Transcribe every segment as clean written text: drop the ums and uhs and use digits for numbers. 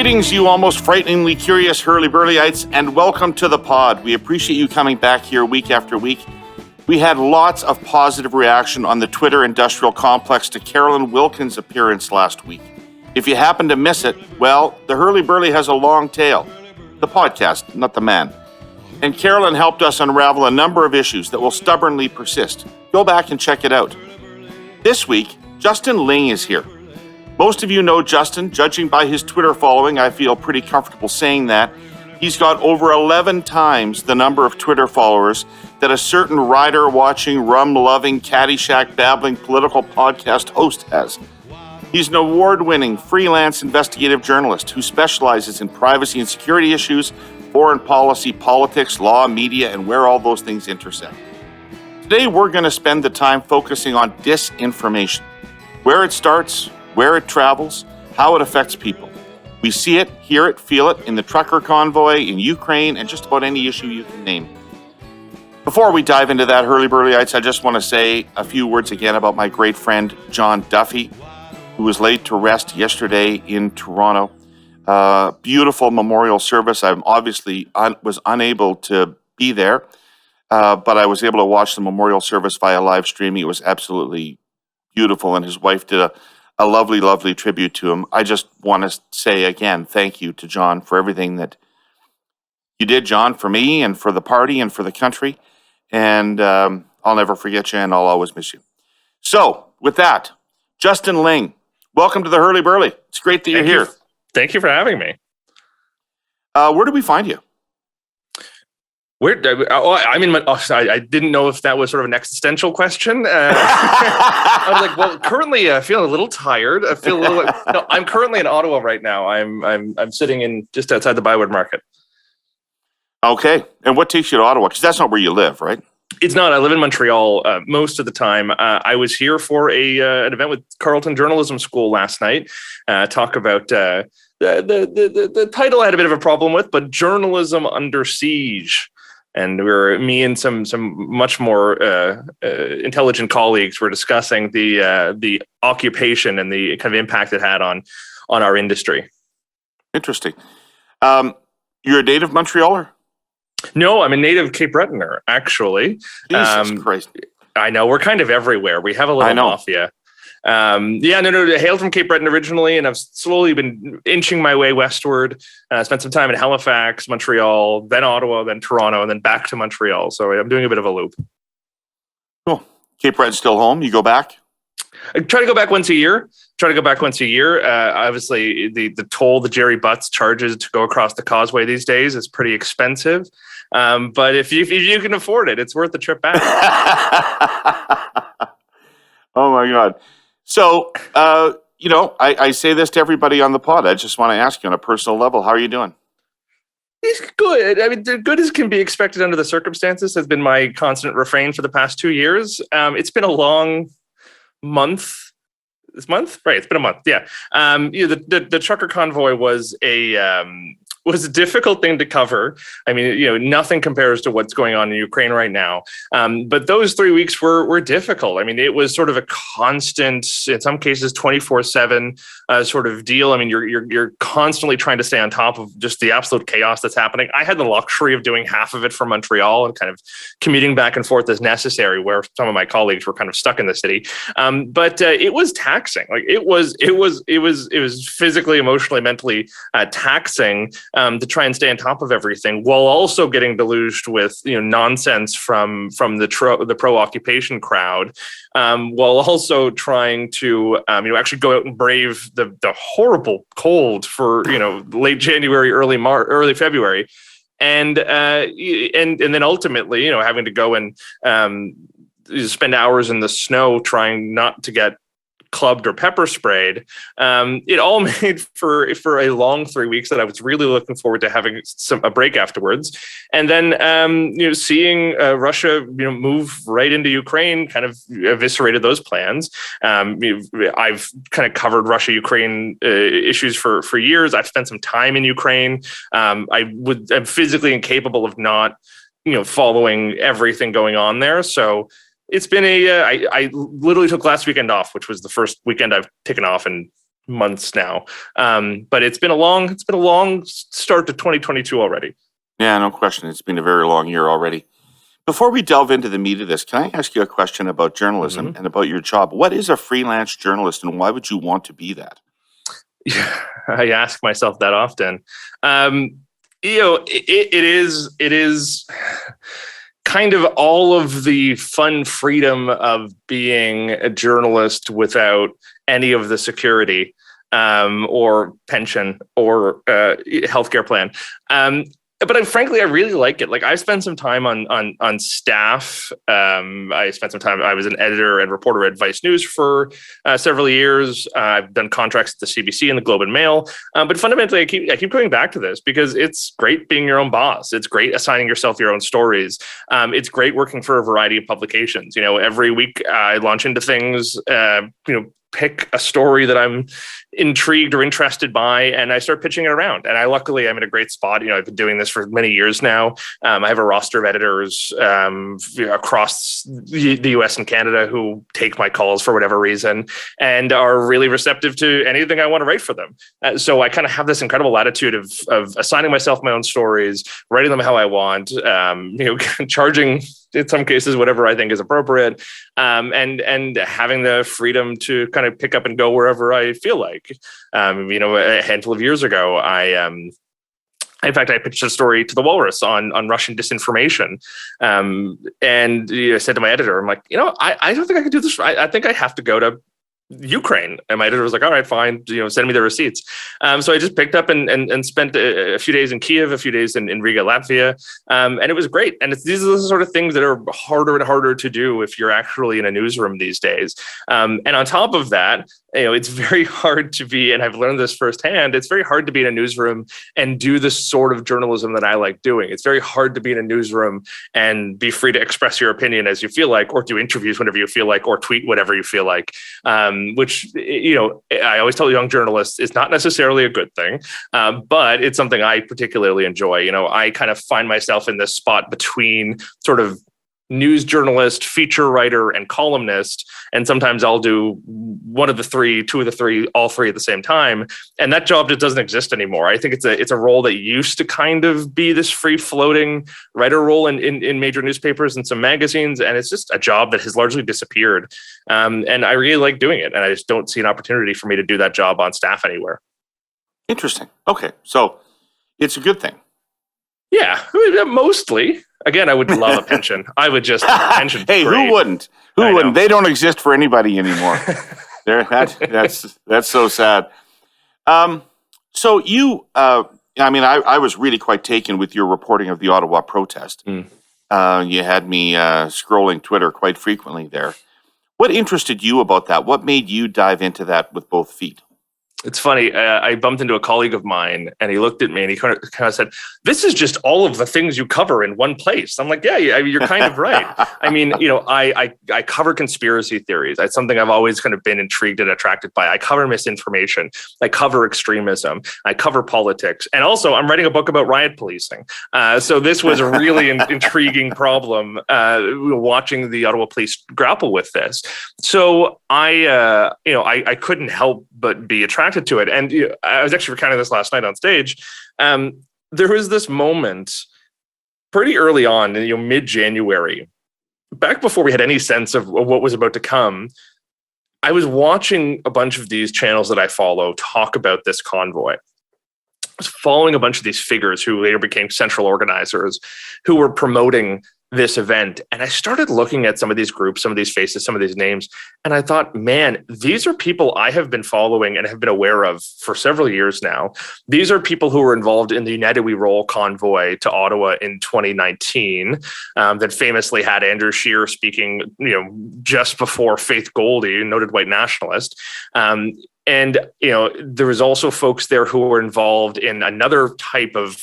Greetings, you almost frighteningly curious Herle Burlyites, and welcome to the pod. We appreciate you coming back here week after week. We had lots of positive reaction on the Twitter industrial complex to Carolyn Wilkins' appearance last week. If you happen to miss it, well, the Herle Burly has a long tail. The podcast, not the man. And Carolyn helped us unravel a number of issues that will stubbornly persist. Go back and check it out. This week, Justin Ling is here. Most of you know Justin. Judging by his Twitter following, I feel pretty comfortable saying that. He's got over 11 times the number of Twitter followers that a certain rider-watching, rum-loving, Caddyshack-babbling political podcast host has. He's an award-winning freelance investigative journalist who specializes in privacy and security issues, foreign policy, politics, law, media, and where all those things intersect. Today, we're going to spend the time focusing on disinformation, where it starts, where it travels, how it affects people. We see it, hear it, feel it in the trucker convoy, in Ukraine, and just about any issue you can name. Before we dive into that, Herle Burlyites, I just want to say a few words again about my great friend, John Duffy, who was laid to rest yesterday in Toronto. Beautiful memorial service. I obviously was unable to be there, but I was able to watch the memorial service via live streaming. It was absolutely beautiful, and his wife did a lovely, lovely tribute to him. I just want to say again, thank you to John for everything that you did, John, for me and for the party and for the country. And I'll never forget you, and I'll always miss you. So, with that, Justin Ling, welcome to the Herle Burly. It's great that you're here. Thank you for having me. Where do we find you? I didn't know if that was sort of an existential question. I was like, well, currently feeling a little tired. I feel a little. No, I'm currently in Ottawa right now. I'm sitting in just outside the Byward Market. Okay, and what takes you to Ottawa? Because that's not where you live, right? It's not. I live in Montreal most of the time. I was here for an event with Carleton Journalism School last night. Talk about the title I had a bit of a problem with, but journalism under siege. And me and some much more intelligent colleagues were discussing the occupation and the kind of impact it had on our industry. Interesting. You're a native Montrealer? No, I'm a native Cape Bretoner, actually. Jesus Christ. I know. We're kind of everywhere. We have a little mafia. I hailed from Cape Breton originally, and I've slowly been inching my way westward. Spent some time in Halifax, Montreal, then Ottawa, then Toronto, and then back to Montreal. So I'm doing a bit of a loop. Cool. Cape Breton's still home? You go back? I try to go back once a year. Obviously, the toll that Jerry Butts charges to go across the causeway these days is pretty expensive. But if you can afford it, it's worth the trip back. Oh, my God. So, I say this to everybody on the pod. I just want to ask you on a personal level, how are you doing? It's good. I mean, good as can be expected under the circumstances has been my constant refrain for the past 2 years. It's been a long month. This month? Right. It's been a month. Yeah. The trucker convoy was a difficult thing to cover. I mean, nothing compares to what's going on in Ukraine right now. But those 3 weeks were difficult. I mean, it was sort of a constant, in some cases, 24/7 sort of deal. I mean, you're constantly trying to stay on top of just the absolute chaos that's happening. I had the luxury of doing half of it from Montreal and kind of commuting back and forth as necessary, where some of my colleagues were kind of stuck in the city. But it was taxing. Like it was physically, emotionally, mentally taxing. To try and stay on top of everything, while also getting deluged with nonsense from the pro-occupation crowd, while also trying to actually go out and brave the horrible cold for late January, early February, and then ultimately having to go and spend hours in the snow trying not to get clubbed or pepper sprayed. It all made for a long 3 weeks that I was really looking forward to having a break afterwards. And then, seeing Russia, move right into Ukraine kind of eviscerated those plans. I've kind of covered Russia-Ukraine issues for years. I've spent some time in Ukraine. I'm physically incapable of not, following everything going on there. So it's been I literally took last weekend off, which was the first weekend I've taken off in months now. But it's been a long start to 2022 already. Yeah, no question. It's been a very long year already. Before we delve into the meat of this, can I ask you a question about journalism and about your job? What is a freelance journalist, and why would you want to be that? Yeah, I ask myself that often. It is kind of all of the fun freedom of being a journalist without any of the security or pension or healthcare plan. But frankly, I really like it. Like, I spent some time on staff. I spent some time. I was an editor and reporter at Vice News for several years. I've done contracts at the CBC and the Globe and Mail. But fundamentally, I keep going back to this because it's great being your own boss. It's great assigning yourself your own stories. It's great working for a variety of publications. Every week I launch into things. Pick a story that I'm intrigued or interested by, and I start pitching it around. And luckily, I'm in a great spot. I've been doing this for many years now. I have a roster of editors across the US and Canada who take my calls for whatever reason and are really receptive to anything I want to write for them. So I kind of have this incredible latitude of assigning myself my own stories, writing them how I want, charging in some cases whatever I think is appropriate, and having the freedom to kind of pick up and go wherever I feel like. A handful of years ago, I pitched a story to the Walrus on Russian disinformation, and I said to my editor, I'm like, I don't think I can do this. I think I have to go to Ukraine. And my editor was like, all right, fine, send me the receipts. So I just picked up and spent a few days in Kiev, a few days in Riga, Latvia. And it was great. And these are the sort of things that are harder and harder to do if you're actually in a newsroom these days. And on top of that, it's very hard to be, and I've learned this firsthand, it's very hard to be in a newsroom and do the sort of journalism that I like doing. It's very hard to be in a newsroom and be free to express your opinion as you feel like, or do interviews whenever you feel like, or tweet whatever you feel like, which, I always tell young journalists is not necessarily a good thing, but it's something I particularly enjoy. I kind of find myself in this spot between sort of news journalist, feature writer, and columnist. And sometimes I'll do one of the three, two of the three, all three at the same time. And that job just doesn't exist anymore. I think it's a role that used to kind of be this free floating writer role in major newspapers and some magazines. And it's just a job that has largely disappeared. And I really like doing it. And I just don't see an opportunity for me to do that job on staff anywhere. Interesting. Okay. So it's a good thing. Yeah, mostly. Again, I would love a pension. I would just pension. Hey, great. Who wouldn't? Who wouldn't? They don't exist for anybody anymore. That's so sad. So you, I was really quite taken with your reporting of the Ottawa protest. You had me scrolling Twitter quite frequently there. What interested you about that? What made you dive into that with both feet? It's funny. I bumped into a colleague of mine, and he looked at me and he kind of said, "This is just all of the things you cover in one place." I'm like, "Yeah, you're kind of right." I mean, I cover conspiracy theories. It's something I've always kind of been intrigued and attracted by. I cover misinformation. I cover extremism. I cover politics, and also I'm writing a book about riot policing. So this was a really intriguing problem. Watching the Ottawa police grapple with this, so I couldn't help but be attracted to it. And I was actually recounting this last night on stage. There was this moment pretty early on, mid-January, back before we had any sense of what was about to come. I was watching a bunch of these channels that I follow talk about this convoy. I was following a bunch of these figures who later became central organizers who were promoting this event. And I started looking at some of these groups, some of these faces, some of these names. And I thought, man, these are people I have been following and have been aware of for several years now. These are people who were involved in the United We Roll convoy to Ottawa in 2019 that famously had Andrew Scheer speaking, just before Faith Goldie, noted white nationalist. And there was also folks there who were involved in another type of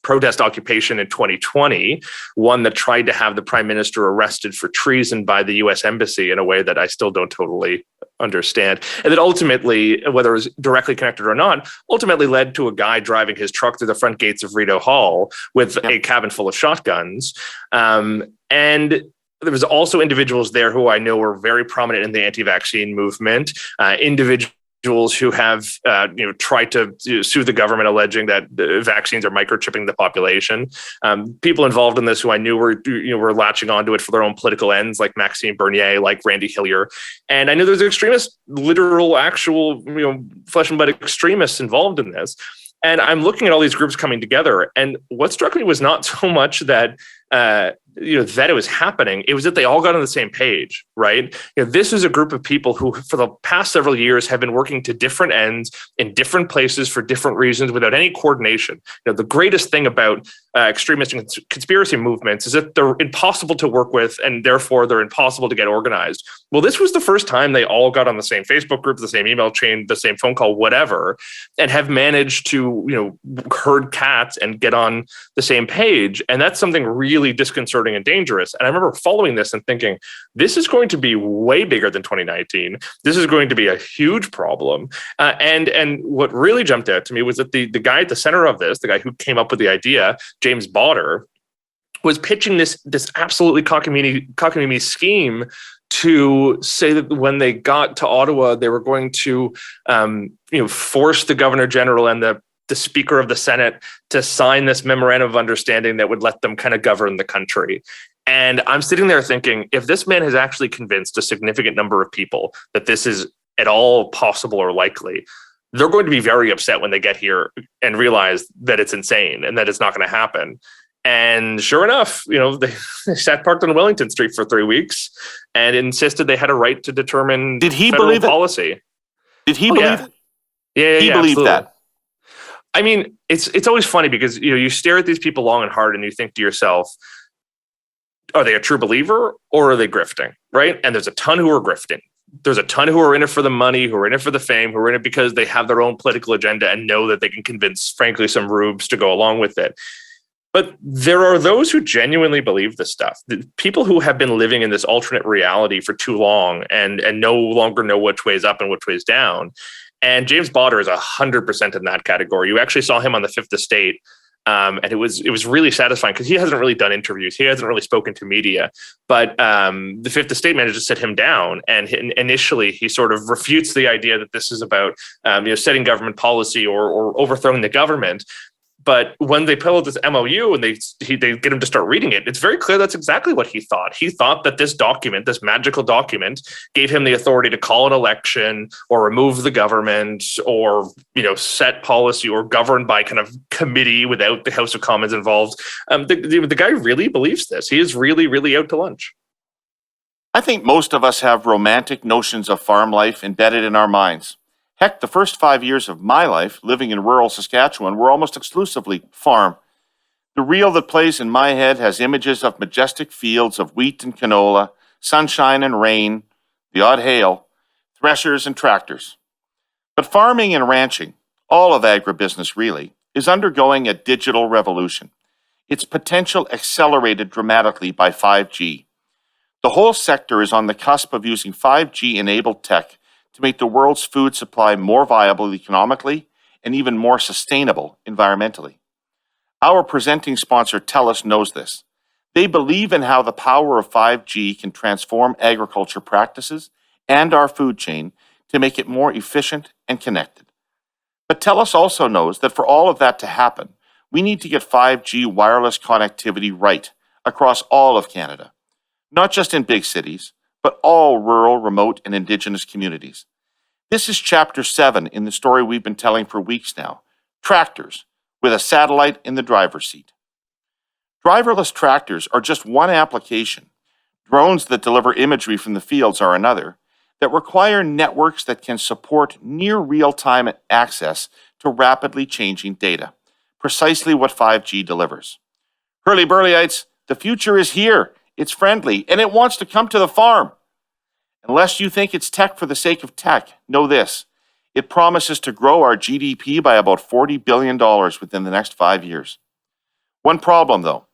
protest occupation in 2020, one that tried to have the prime minister arrested for treason by the US embassy in a way that I still don't totally understand. And that ultimately, whether it was directly connected or not, ultimately led to a guy driving his truck through the front gates of Rideau Hall with a cabin full of shotguns. And there was also individuals there who I know were very prominent in the anti-vaccine movement, individuals individuals who have tried to sue the government alleging that vaccines are microchipping the population. People involved in this who I knew were latching onto it for their own political ends, like Maxime Bernier, like Randy Hillier. And I knew there's extremists, literal, actual, flesh and blood extremists involved in this. And I'm looking at all these groups coming together. And what struck me was not so much that that it was happening. It was that they all got on the same page, right? This is a group of people who, for the past several years, have been working to different ends in different places for different reasons without any coordination. The greatest thing about extremist and conspiracy movements is that they're impossible to work with, and therefore they're impossible to get organized. Well, this was the first time they all got on the same Facebook group, the same email chain, the same phone call, whatever, and have managed to, herd cats and get on the same page. And that's something really disconcerting and dangerous. And I remember following this and thinking, this is going to be way bigger than 2019. This is going to be a huge problem. And what really jumped out to me was that the guy at the center of this, the guy who came up with the idea, James Botter, was pitching this absolutely cockamamie scheme to say that when they got to Ottawa, they were going to force the Governor General and the Speaker of the Senate to sign this memorandum of understanding that would let them kind of govern the country. And I'm sitting there thinking, if this man has actually convinced a significant number of people that this is at all possible or likely, they're going to be very upset when they get here and realize that it's insane and that it's not going to happen. And sure enough, they sat parked on Wellington Street for 3 weeks and insisted they had a right to determine Did he federal believe it? policy. Did he believe it? Yeah, he believed absolutely. that. I mean, it's always funny because you stare at these people long and hard and you think to yourself, are they a true believer or are they grifting, right? And there's a ton who are grifting. There's a ton who are in it for the money, who are in it for the fame, who are in it because they have their own political agenda and know that they can convince, frankly, some rubes to go along with it. But there are those who genuinely believe this stuff. The people who have been living in this alternate reality for too long and no longer know which way is up and which way is down. And James Botter is 100% in that category. You actually saw him on the Fifth Estate. And it was really satisfying because he hasn't really done interviews. He hasn't really spoken to media. But the Fifth Estate managed to sit him down. And initially, he sort of refutes the idea that this is about setting government policy or overthrowing the government. But when they pull out this MOU and they get him to start reading it, it's very clear that's exactly what he thought. He thought that this document, this magical document, gave him the authority to call an election or remove the government or set policy or govern by kind of committee without the House of Commons involved. The guy really believes this. He is really, really out to lunch. I think most of us have romantic notions of farm life embedded in our minds. Heck, the first 5 years of my life living in rural Saskatchewan were almost exclusively farm. The reel that plays in my head has images of majestic fields of wheat and canola, sunshine and rain, the odd hail, threshers and tractors. But farming and ranching, all of agribusiness really, is undergoing a digital revolution. Its potential accelerated dramatically by 5G. The whole sector is on the cusp of using 5G-enabled tech to make the world's food supply more viable economically and even more sustainable environmentally. Our presenting sponsor, Telus, knows this. They believe in how the power of 5G can transform agriculture practices and our food chain to make it more efficient and connected. But Telus also knows that for all of that to happen, we need to get 5G wireless connectivity right across all of Canada, not just in big cities, but all rural, remote, and Indigenous communities. This is Chapter 7 in the story we've been telling for weeks now, tractors with a satellite in the driver's seat. Driverless tractors are just one application. Drones that deliver imagery from the fields are another, that require networks that can support near real-time access to rapidly changing data, precisely what 5G delivers. Herle Burlyites, the future is here. It's friendly, and it wants to come to the farm. Unless you think it's tech for the sake of tech, know this. It promises to grow our GDP by about $40 billion within the next 5 years. One problem, though.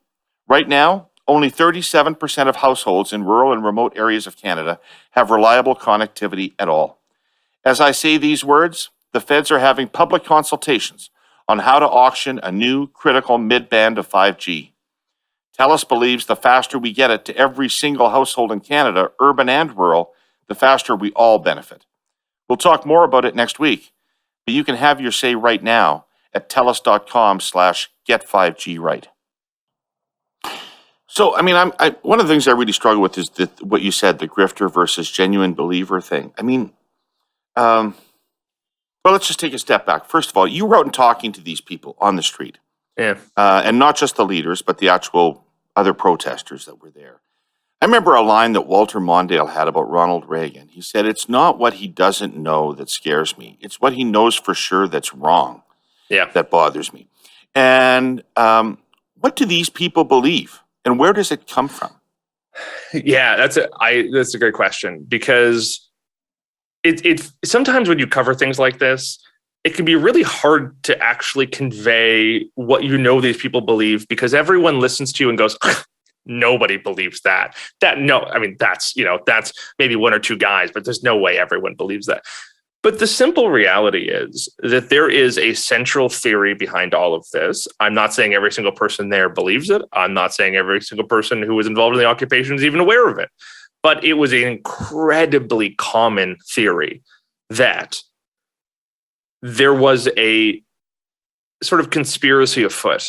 Right now, only 37% of households in rural and remote areas of Canada have reliable connectivity at all. As I say these words, the feds are having public consultations on how to auction a new critical mid-band of 5G. Telus believes the faster we get it to every single household in Canada, urban and rural, the faster we all benefit. We'll talk more about it next week, but you can have your say right now at telus.com/get5gright. So, I mean, one of the things I really struggle with is what you said, the grifter versus genuine believer thing. I mean, well, let's just take a step back. First of all, you were out and talking to these people on the street. Yeah. And not just the leaders, but the actual other protesters that were there. I remember a line that Walter Mondale had about Ronald Reagan. He said, "It's not what he doesn't know that scares me. It's what he knows for sure that's wrong that bothers me." And what do these people believe? And where does it come from? Yeah, that's a great question, because it sometimes when you cover things like this, it can be really hard to actually convey what these people believe, because everyone listens to you and goes, nobody believes that. That's maybe one or two guys, but there's no way everyone believes that. But the simple reality is that there is a central theory behind all of this. I'm not saying every single person there believes it. I'm not saying every single person who was involved in the occupation is even aware of it. But it was an incredibly common theory that there was a sort of conspiracy afoot.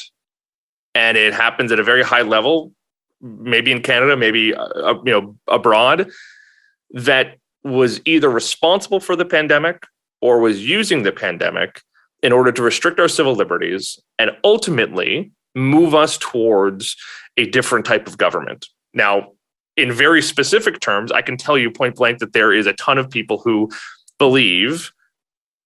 And it happens at a very high level, maybe in Canada, maybe abroad, that was either responsible for the pandemic or was using the pandemic in order to restrict our civil liberties and ultimately move us towards a different type of government. Now, in very specific terms, I can tell you point blank that there is a ton of people who believe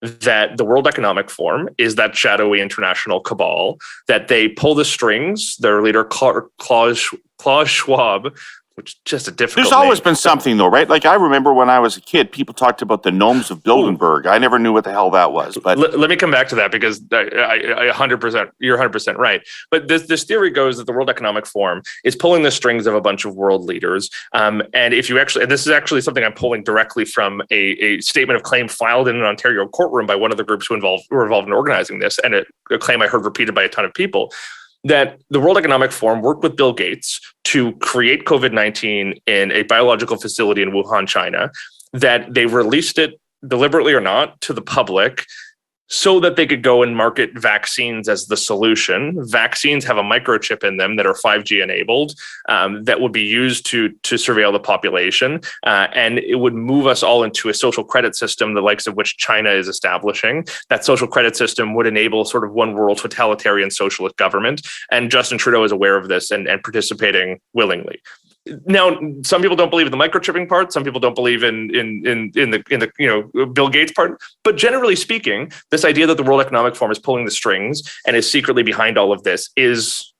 that the World Economic Forum is that shadowy international cabal, that they pull the strings. Their leader, Klaus Schwab, which is just a difficult There's always been something, though, right? Like, I remember when I was a kid, people talked about the gnomes of Bilderberg. I never knew what the hell that was. But let me come back to that, because I 100%, you're 100% right. But this theory goes that the World Economic Forum is pulling the strings of a bunch of world leaders. And if you actually, and this is actually something I'm pulling directly from a statement of claim filed in an Ontario courtroom by one of the groups who were involved in organizing this, and a claim I heard repeated by a ton of people, that the World Economic Forum worked with Bill Gates to create COVID-19 in a biological facility in Wuhan, China, that they released it deliberately or not to the public so that they could go and market vaccines as the solution. Vaccines have a microchip in them that are 5G enabled, that would be used to surveil the population. And it would move us all into a social credit system, the likes of which China is establishing. That social credit system would enable sort of one world totalitarian socialist government. And Justin Trudeau is aware of this and participating willingly. Now, some people don't believe in the microchipping part. Some people don't believe in the Bill Gates part. But generally speaking, this idea that the World Economic Forum is pulling the strings and is secretly behind all of this is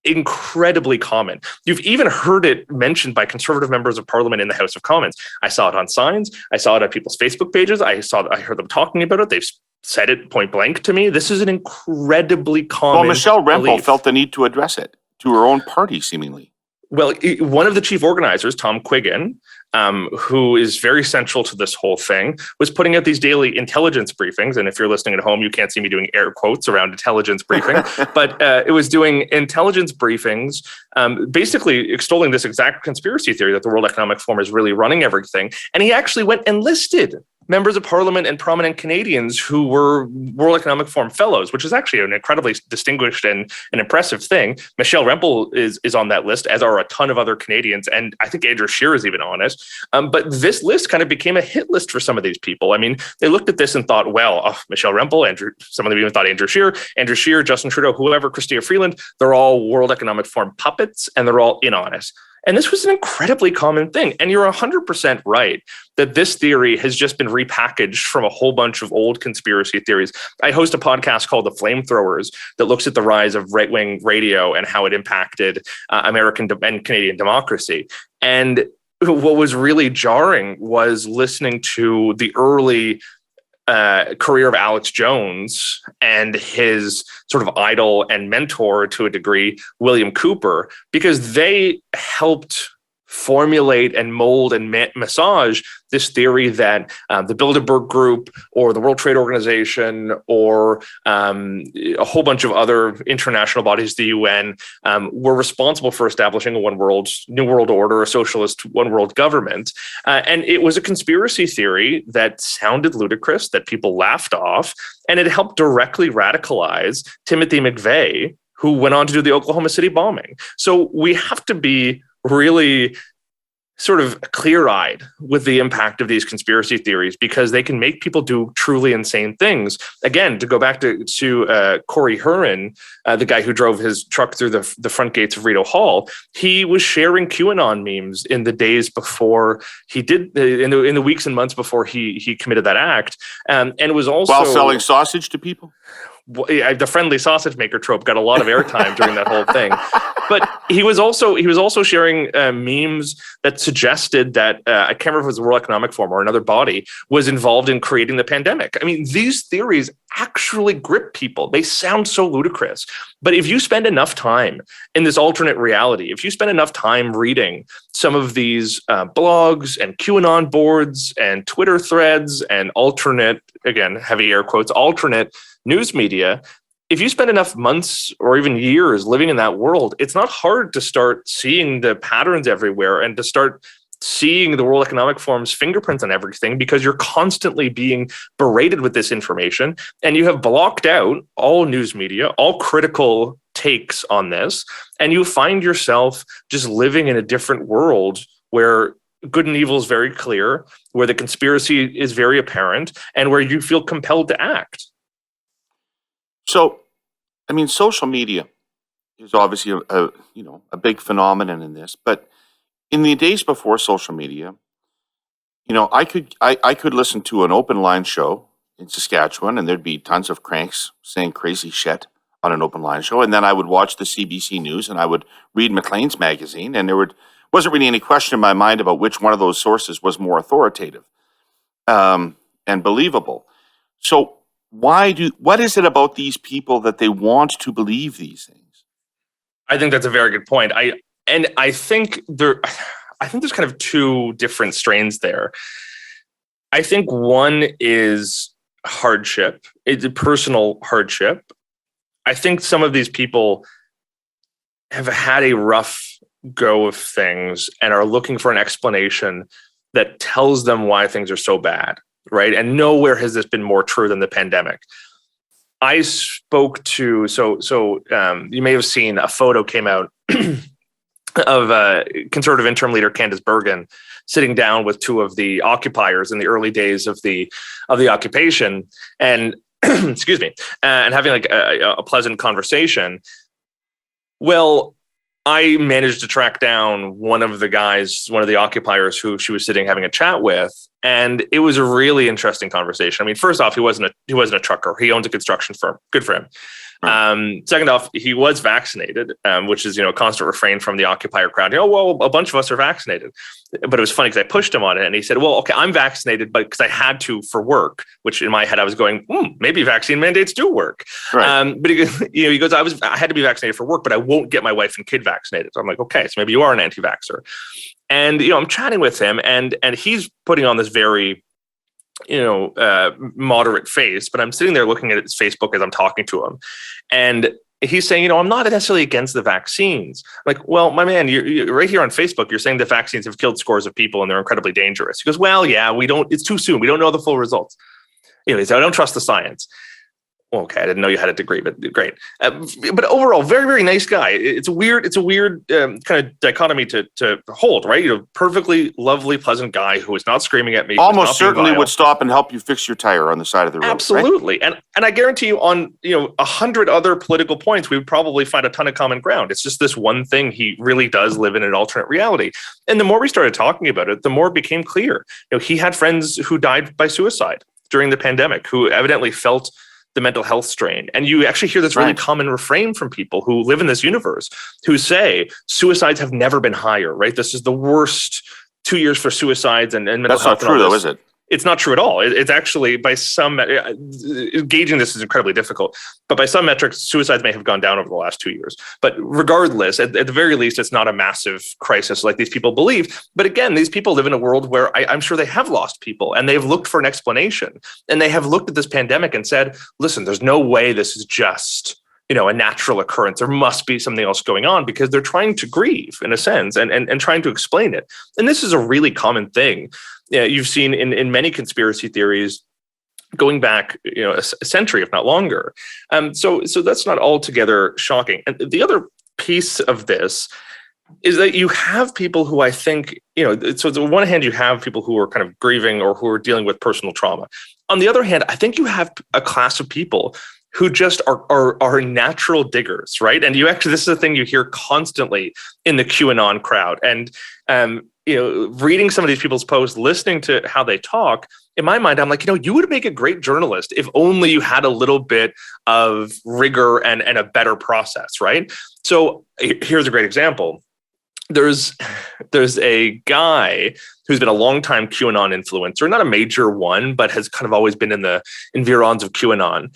incredibly common. You've even heard it mentioned by Conservative members of Parliament in the House of Commons. I saw it on signs. I saw it on people's Facebook pages. I heard them talking about it. They've said it point blank to me. This is an incredibly common. Well, Michelle Rempel belief. felt the need to address it to her own party, seemingly. Well, one of the chief organizers, Tom Quiggin, who is very central to this whole thing, was putting out these daily intelligence briefings. And if you're listening at home, you can't see me doing air quotes around intelligence briefing, but it was doing intelligence briefings, basically extolling this exact conspiracy theory that the World Economic Forum is really running everything. And he actually went and listed members of Parliament and prominent Canadians who were World Economic Forum fellows, which is actually an incredibly distinguished and an impressive thing. Michelle Rempel is on that list, as are a ton of other Canadians, and I think Andrew Scheer is even on it. But this list kind of became a hit list for some of these people. I mean, they looked at this and thought, well, Michelle Rempel, some of them even thought Andrew Scheer, Justin Trudeau, whoever, Chrystia Freeland, they're all World Economic Forum puppets, and they're all in on it. And this was an incredibly common thing. And you're 100% right that this theory has just been repackaged from a whole bunch of old conspiracy theories. I host a podcast called The Flamethrowers that looks at the rise of right-wing radio and how it impacted American and Canadian democracy. And what was really jarring was listening to the early career of Alex Jones and his sort of idol and mentor to a degree, William Cooper, because they helped formulate and mold and massage this theory that the Bilderberg Group or the World Trade Organization or a whole bunch of other international bodies, the UN, were responsible for establishing a new world order, a socialist one world government. And it was a conspiracy theory that sounded ludicrous, that people laughed off, and it helped directly radicalize Timothy McVeigh, who went on to do the Oklahoma City bombing. So we have to be really sort of clear-eyed with the impact of these conspiracy theories, because they can make people do truly insane things. Again, to go back to Corey Hearn, the guy who drove his truck through the front gates of Rideau Hall, he was sharing QAnon memes in the days before he did, in the weeks and months before he committed that act, and it was also while selling sausage to people. The friendly sausage maker trope got a lot of airtime during that whole thing. But he was also sharing memes that suggested that I can't remember if it was the World Economic Forum or another body was involved in creating the pandemic. I mean, these theories actually grip people. They sound so ludicrous. But if you spend enough time in this alternate reality, if you spend enough time reading some of these blogs and QAnon boards and Twitter threads and alternate, again, heavy air quotes, alternate news media, if you spend enough months or even years living in that world, it's not hard to start seeing the patterns everywhere and to start seeing the World Economic Forum's fingerprints on everything, because you're constantly being berated with this information and you have blocked out all news media, all critical takes on this, and you find yourself just living in a different world where good and evil is very clear, where the conspiracy is very apparent, and where you feel compelled to act. So, I mean, social media is obviously a big phenomenon in this, but in the days before social media, I could listen to an open line show in Saskatchewan, and there'd be tons of cranks saying crazy shit on an open line show, and then I would watch the CBC News and I would read Maclean's magazine, and wasn't really any question in my mind about which one of those sources was more authoritative and believable. So what is it about these people that they want to believe these things? I think that's a very good point. I think there's kind of two different strains there. I think one is hardship. It's a personal hardship. I think some of these people have had a rough go of things and are looking for an explanation that tells them why things are so bad. Right. And nowhere has this been more true than the pandemic. I spoke to, you may have seen a photo came out of Conservative interim leader Candace Bergen sitting down with two of the occupiers in the early days of the occupation, and excuse me, and having like a pleasant conversation. Well, I managed to track down one of the occupiers who she was sitting having a chat with. And it was a really interesting conversation. I mean, first off, he wasn't a trucker. He owns a construction firm. Good for him. Right. Second off, he was vaccinated, which is, a constant refrain from the occupier crowd. Well, a bunch of us are vaccinated. But it was funny because I pushed him on it and he said, well, okay, I'm vaccinated, but because I had to for work, which in my head I was going, maybe vaccine mandates do work. Right. But he goes, I had to be vaccinated for work, but I won't get my wife and kid vaccinated. So I'm like, okay, so maybe you are an anti-vaxxer. And, I'm chatting with him and he's putting on this very, moderate face, but I'm sitting there looking at his Facebook as I'm talking to him. And he's saying, I'm not necessarily against the vaccines. I'm like, well, my man, you're right here on Facebook, you're saying the vaccines have killed scores of people and they're incredibly dangerous. He goes, well, yeah, it's too soon. We don't know the full results. He said, I don't trust the science. Okay, I didn't know you had a degree, but great. But overall, very, very nice guy. It's a weird kind of dichotomy to hold, right? Perfectly lovely, pleasant guy who is not screaming at me. Almost certainly would stop and help you fix your tire on the side of the road. Absolutely, right? And I guarantee you, on 100 other political points, we would probably find a ton of common ground. It's just this one thing: he really does live in an alternate reality. And the more we started talking about it, the more it became clear. He had friends who died by suicide during the pandemic, who evidently felt the mental health strain. And you actually hear this really common refrain from people who live in this universe who say suicides have never been higher, right? This is the worst 2 years for suicides and mental health. That's not true though, is it? It's not true at all. It's actually, by some, gauging this is incredibly difficult, but by some metrics, suicides may have gone down over the last 2 years. But regardless, at the very least, it's not a massive crisis like these people believe. But again, these people live in a world where I'm sure they have lost people, and they've looked for an explanation. And they have looked at this pandemic and said, listen, there's no way this is just a natural occurrence. There must be something else going on, because they're trying to grieve in a sense and trying to explain it. And this is a really common thing. You've seen in many conspiracy theories going back, a century, if not longer. So that's not altogether shocking. And the other piece of this is that you have people who I think, so on the one hand, you have people who are kind of grieving or who are dealing with personal trauma. On the other hand, I think you have a class of people who just are natural diggers, right? And this is a thing you hear constantly in the QAnon crowd. And reading some of these people's posts, listening to how they talk, in my mind, I'm like, you would make a great journalist if only you had a little bit of rigor and a better process, right? So here's a great example. There's a guy who's been a longtime QAnon influencer, not a major one, but has kind of always been in the environs of QAnon.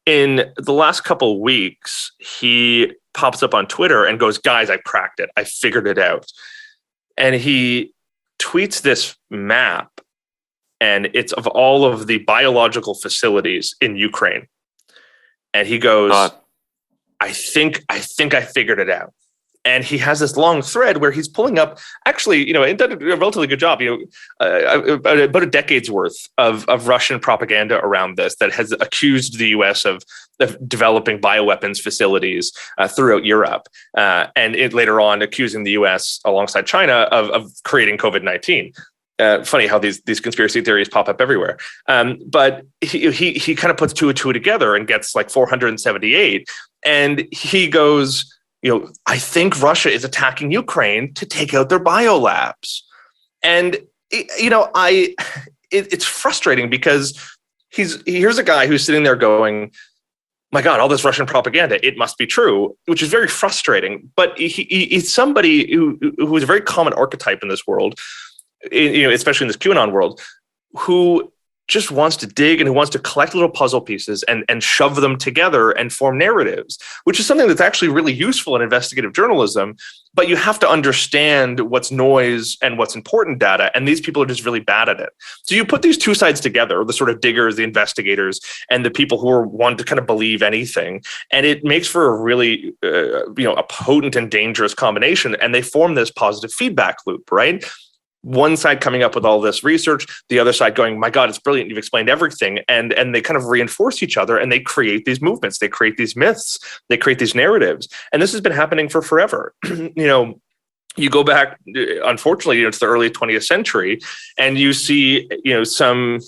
In the last couple of weeks, he pops up on Twitter and goes, guys, I cracked it. I figured it out. And he tweets this map, and it's of all of the biological facilities in Ukraine. And he goes, I think I figured it out. And he has this long thread where he's pulling up, actually, he did a relatively good job, about a decade's worth of Russian propaganda around this that has accused the US of developing bioweapons facilities throughout Europe. And later on accusing the US alongside China of creating COVID-19. Funny how these conspiracy theories pop up everywhere. But he kind of puts two and two together and gets like 478. And he goes, I think Russia is attacking Ukraine to take out their biolabs. And, it's frustrating because here's a guy who's sitting there going, my God, all this Russian propaganda, it must be true, which is very frustrating. But he's somebody who is a very common archetype in this world, especially in this QAnon world, who just wants to dig and who wants to collect little puzzle pieces and shove them together and form narratives, which is something that's actually really useful in investigative journalism. But you have to understand what's noise and what's important data. And these people are just really bad at it. So you put these two sides together, the sort of diggers, the investigators, and the people who are want to kind of believe anything. And it makes for a really, a potent and dangerous combination. And they form this positive feedback loop, right? One side coming up with all this research, the other side going, my God, it's brilliant. You've explained everything. And they kind of reinforce each other, and they create these movements. They create these myths. They create these narratives. And this has been happening for forever. You go back, unfortunately, to the early 20th century, and you see, some.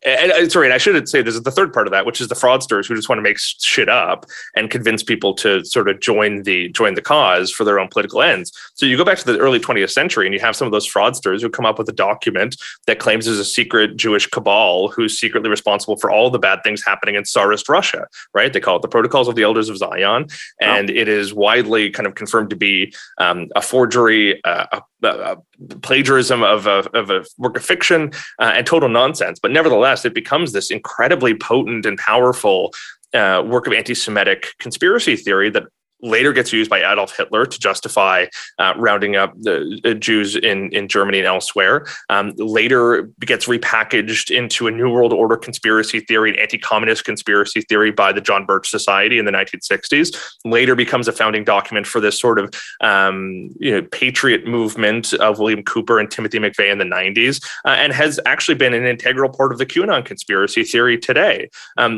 And I should say there's the third part of that, which is the fraudsters who just want to make shit up and convince people to sort of join the cause for their own political ends. So you go back to the early 20th century and you have some of those fraudsters who come up with a document that claims there's a secret Jewish cabal who's secretly responsible for all the bad things happening in Tsarist Russia, right? They call it the Protocols of the Elders of Zion. And it is widely kind of confirmed to be a forgery, plagiarism of a work of fiction and total nonsense. But nevertheless, it becomes this incredibly potent and powerful work of anti-Semitic conspiracy theory that later gets used by Adolf Hitler to justify rounding up the Jews in Germany and elsewhere. Later gets repackaged into a New World Order conspiracy theory, an anti-communist conspiracy theory by the John Birch Society in the 1960s. Later becomes a founding document for this sort of patriot movement of William Cooper and Timothy McVeigh in the 90s, and has actually been an integral part of the QAnon conspiracy theory today.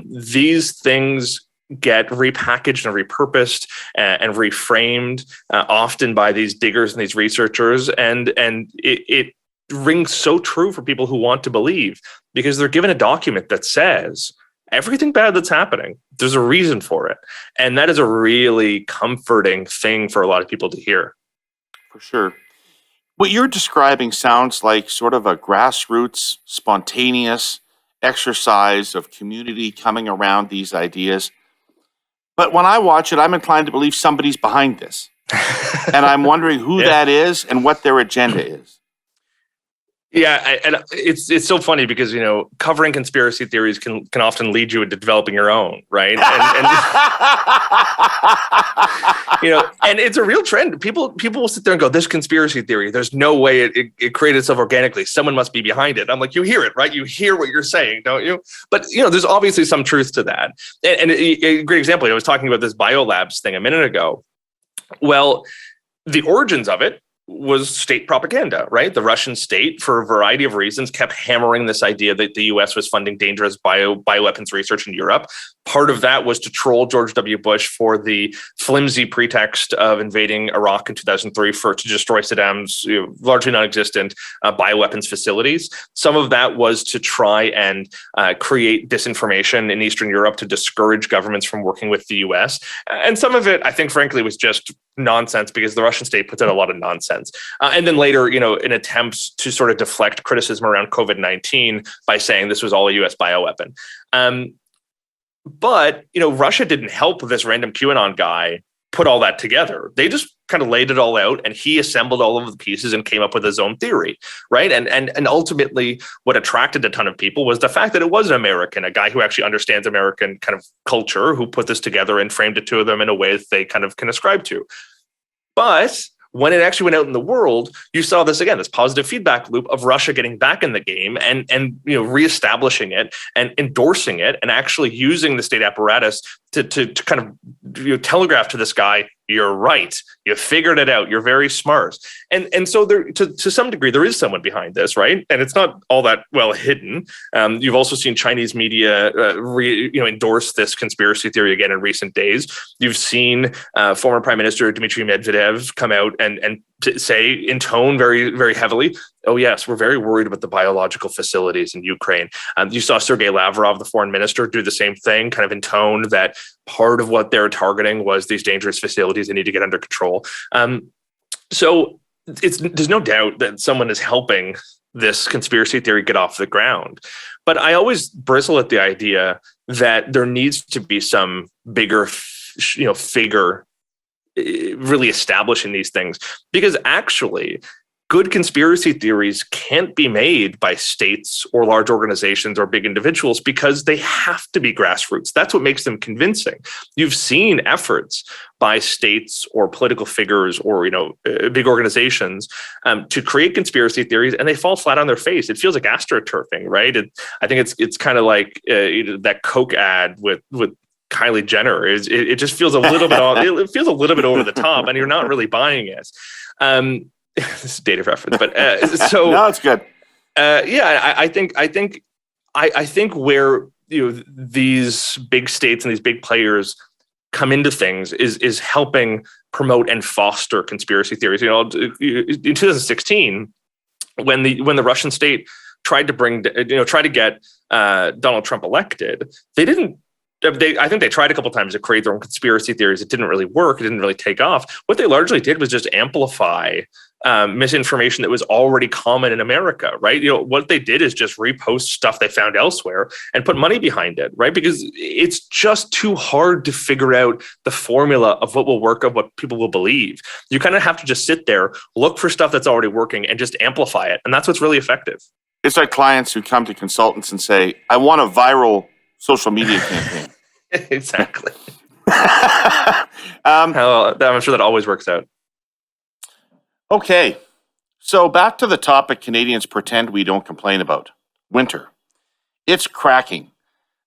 These things get repackaged and repurposed and reframed often by these diggers and these researchers. And it rings so true for people who want to believe, because they're given a document that says everything bad that's happening, there's a reason for it. And that is a really comforting thing for a lot of people to hear. For sure. What you're describing sounds like sort of a grassroots, spontaneous exercise of community coming around these ideas. But when I watch it, I'm inclined to believe somebody's behind this. And I'm wondering who that is and what their agenda is. Yeah, and it's so funny because covering conspiracy theories can often lead you into developing your own, right? And it's a real trend. People will sit there and go, "This conspiracy theory, there's no way it created itself organically. Someone must be behind it." I'm like, you hear it, right? You hear what you're saying, don't you? But there's obviously some truth to that. And a great example, I was talking about this biolabs thing a minute ago. Well, the origins of it was state propaganda, right? The Russian state, for a variety of reasons, kept hammering this idea that the US was funding dangerous bioweapons research in Europe. Part of that was to troll George W. Bush for the flimsy pretext of invading Iraq in 2003 to destroy Saddam's largely non-existent bioweapons facilities. Some of that was to try and create disinformation in Eastern Europe to discourage governments from working with the US. And some of it, I think, frankly, was just nonsense because the Russian state puts out a lot of nonsense. And then later, in attempts to sort of deflect criticism around COVID-19 by saying this was all a US bioweapon. But Russia didn't help this random QAnon guy put all that together. They just kind of laid it all out, and he assembled all of the pieces and came up with his own theory, right? And ultimately, what attracted a ton of people was the fact that it was an American, a guy who actually understands American kind of culture, who put this together and framed it to them in a way that they kind of can ascribe to. But when it actually went out in the world, you saw this again, this positive feedback loop of Russia getting back in the game and reestablishing it and endorsing it and actually using the state apparatus to kind of telegraph to this guy, you're right, you figured it out, you're very smart. And so there, to some degree, there is someone behind this, right? And it's not all that well hidden. You've also seen Chinese media endorse this conspiracy theory again in recent days. You've seen former Prime Minister Dmitry Medvedev come out and to say in tone very, very heavily, oh yes, we're very worried about the biological facilities in Ukraine. You saw Sergei Lavrov, the foreign minister, do the same thing, kind of in tone that part of what they're targeting was these dangerous facilities they need to get under control. So there's no doubt that someone is helping this conspiracy theory get off the ground. But I always bristle at the idea that there needs to be some bigger, figure really establishing these things, because actually good conspiracy theories can't be made by states or large organizations or big individuals because they have to be grassroots. That's what makes them convincing. You've seen efforts by states or political figures or big organizations to create conspiracy theories, and they fall flat on their face. It feels like astroturfing, right? I think it's kind of like that Coke ad with Kylie Jenner. It just feels a little bit it feels a little bit over the top, and you're not really buying it. This is data reference, but so no, it's good. I think where these big states and these big players come into things is helping promote and foster conspiracy theories. In 2016, when the Russian state tried to get Donald Trump elected, I think they tried a couple of times to create their own conspiracy theories. It didn't really work. It didn't really take off. What they largely did was just amplify misinformation that was already common in America, right? What they did is just repost stuff they found elsewhere and put money behind it, right? Because it's just too hard to figure out the formula of what will work, of what people will believe. You kind of have to just sit there, look for stuff that's already working and just amplify it. And that's what's really effective. It's like clients who come to consultants and say, I want a viral social media campaign. Exactly. I'm sure that always works out. Okay, so back to the topic Canadians pretend we don't complain about. Winter. It's cracking.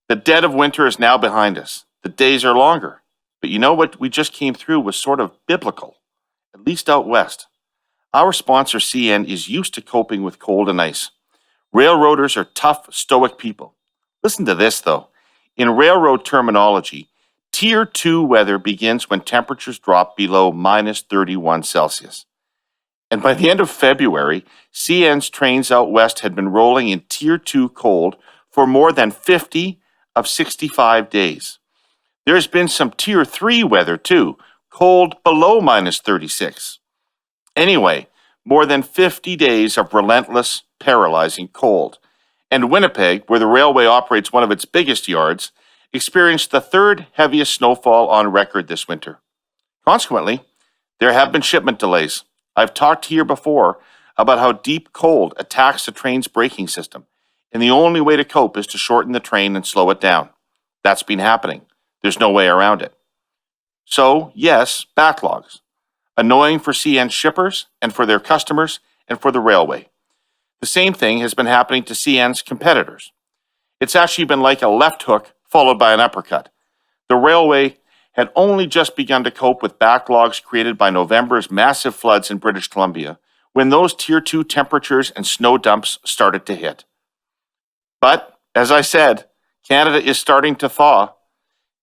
The dead of winter is now behind us. The days are longer. But you know what we just came through was sort of biblical, at least out west. Our sponsor, CN, is used to coping with cold and ice. Railroaders are tough, stoic people. Listen to this, though. In railroad terminology, Tier 2 weather begins when temperatures drop below minus 31 Celsius. And by the end of February, CN's trains out west had been rolling in Tier 2 cold for more than 50 of 65 days. There's been some Tier 3 weather too, cold below minus 36. Anyway, more than 50 days of relentless, paralyzing cold. And Winnipeg, where the railway operates one of its biggest yards, experienced the third heaviest snowfall on record this winter. Consequently, there have been shipment delays. I've talked here before about how deep cold attacks the train's braking system, and the only way to cope is to shorten the train and slow it down. That's been happening. There's no way around it. So, yes, backlogs. Annoying for CN shippers and for their customers and for the railway. The same thing has been happening to CN's competitors. It's actually been like a left hook followed by an uppercut. The railway had only just begun to cope with backlogs created by November's massive floods in British Columbia when those Tier 2 temperatures and snow dumps started to hit. But, as I said, Canada is starting to thaw.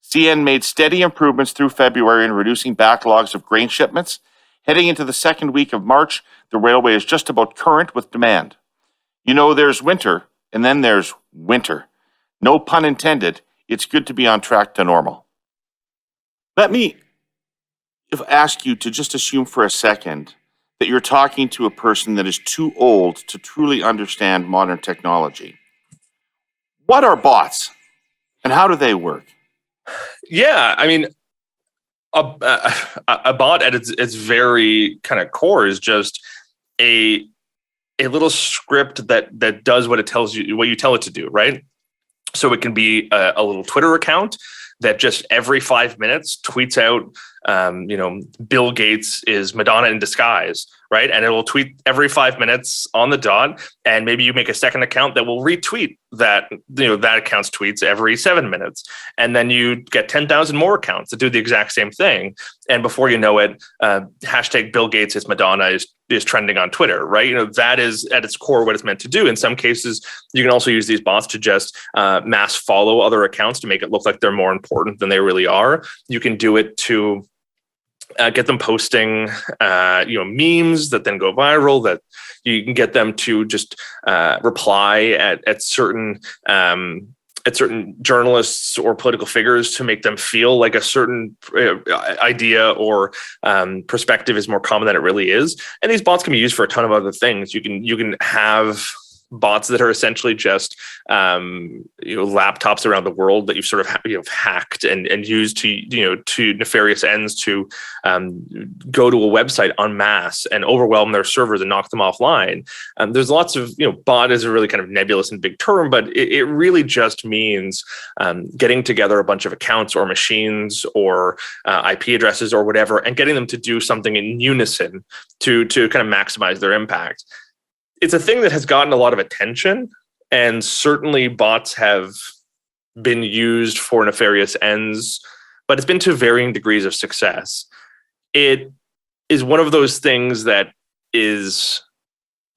CN made steady improvements through February in reducing backlogs of grain shipments. Heading into the second week of March, the railway is just about current with demand. You know, there's winter, and then there's winter. No pun intended, it's good to be on track to normal. Let me ask you to just assume for a second that you're talking to a person that is too old to truly understand modern technology. What are bots, and how do they work? Yeah, I mean, a bot at its very kind of core is just a little script that does what it tells you, what you tell it to do, right? So it can be a little Twitter account that just every 5 minutes tweets out, Bill Gates is Madonna in disguise, right? And it will tweet every 5 minutes on the dot. And maybe you make a second account that will retweet that account's tweets every 7 minutes. And then you get 10,000 more accounts that do the exact same thing. And before you know it, hashtag Bill Gates is Madonna is trending on Twitter, right? That is at its core what it's meant to do. In some cases, you can also use these bots to just mass follow other accounts to make it look like they're more important than they really are. You can do it to get them posting, memes that then go viral. That you can get them to just reply at certain journalists or political figures to make them feel like a certain idea or perspective is more common than it really is. And these bots can be used for a ton of other things. You can have bots that are essentially just laptops around the world that you've sort of hacked and used to nefarious ends to go to a website en masse and overwhelm their servers and knock them offline. There's lots of bot is a really kind of nebulous and big term, but it really just means getting together a bunch of accounts or machines or IP addresses or whatever and getting them to do something in unison to kind of maximize their impact. It's a thing that has gotten a lot of attention, and certainly bots have been used for nefarious ends, but it's been to varying degrees of success. It is one of those things that is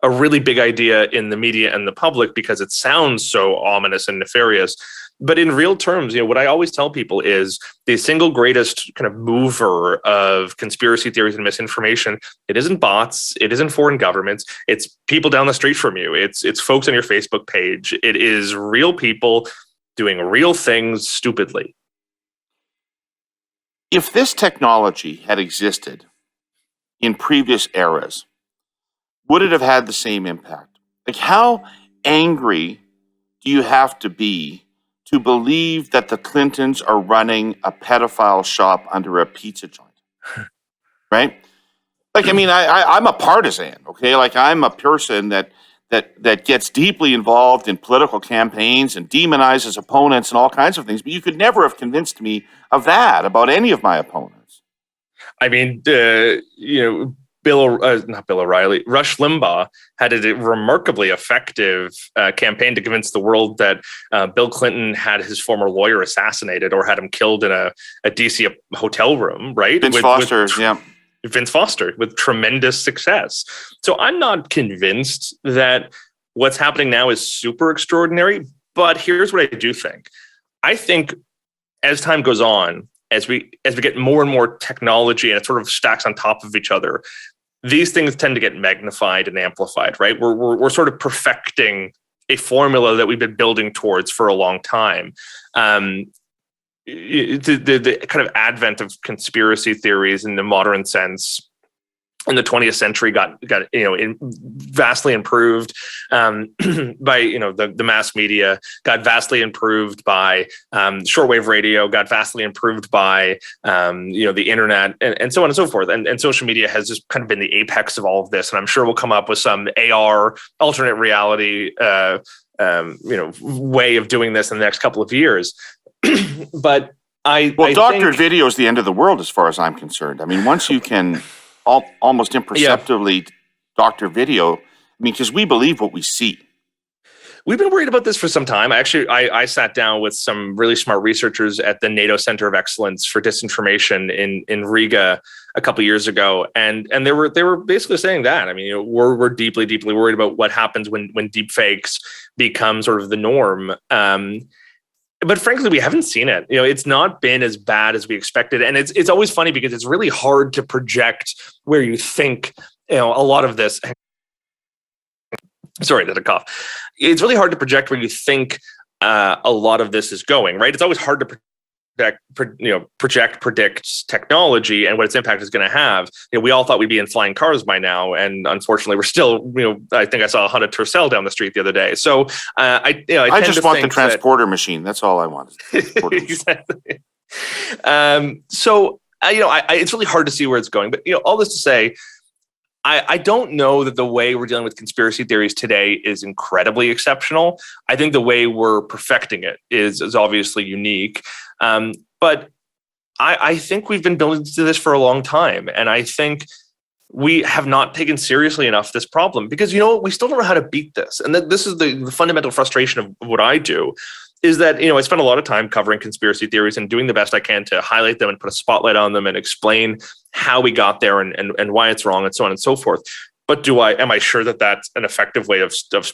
a really big idea in the media and the public because it sounds so ominous and nefarious. But in real terms, what I always tell people is the single greatest kind of mover of conspiracy theories and misinformation, it isn't bots, it isn't foreign governments, it's people down the street from you, it's folks on your Facebook page, it is real people doing real things stupidly. If this technology had existed in previous eras, would it have had the same impact? Like, how angry do you have to be to believe that the Clintons are running a pedophile shop under a pizza joint, right? Like, I mean, I'm a partisan, okay? Like, I'm a person that gets deeply involved in political campaigns and demonizes opponents and all kinds of things, but you could never have convinced me of that about any of my opponents. I mean, not Bill O'Reilly, Rush Limbaugh had a remarkably effective campaign to convince the world that Bill Clinton had his former lawyer assassinated or had him killed in a DC hotel room, right? Vince Foster with tremendous success. So I'm not convinced that what's happening now is super extraordinary, but here's what I do think. I think as time goes on, as we get more and more technology and it sort of stacks on top of each other, these things tend to get magnified and amplified, right? We're sort of perfecting a formula that we've been building towards for a long time. The kind of advent of conspiracy theories in the modern sense in the 20th century got vastly improved by the mass media, got vastly improved by shortwave radio, got vastly improved by the internet, and so on and so forth. And social media has just kind of been the apex of all of this. And I'm sure we'll come up with some AR, alternate reality way of doing this in the next couple of years. But I doctored video is the end of the world as far as I'm concerned. I mean, once you can almost imperceptibly doctor video, I mean, because we believe what we see. We've been worried about this for some time. I sat down with some really smart researchers at the NATO Center of Excellence for Disinformation in Riga a couple of years ago, and they were basically saying that. I mean, we're deeply worried about what happens when deepfakes become sort of the norm. But frankly, we haven't seen it. It's not been as bad as we expected. And it's always funny because it's really hard to project where you think, a lot of this. Sorry, that's a cough. It's really hard to project where you think a lot of this is going, right? It's always hard to predict technology and what its impact is going to have. We all thought we'd be in flying cars by now, and unfortunately, we're still. I think I saw a Honda Tercel down the street the other day. So I just want the transporter machine. That's all I want. Exactly. So it's really hard to see where it's going. But all this to say, I don't know that the way we're dealing with conspiracy theories today is incredibly exceptional. I think the way we're perfecting it is obviously unique. But I think we've been building to this for a long time. And I think we have not taken seriously enough this problem because, we still don't know how to beat this. And this is the fundamental frustration of what I do is that, I spend a lot of time covering conspiracy theories and doing the best I can to highlight them and put a spotlight on them and explain how we got there and why it's wrong and so on and so forth. But am I sure that that's an effective way of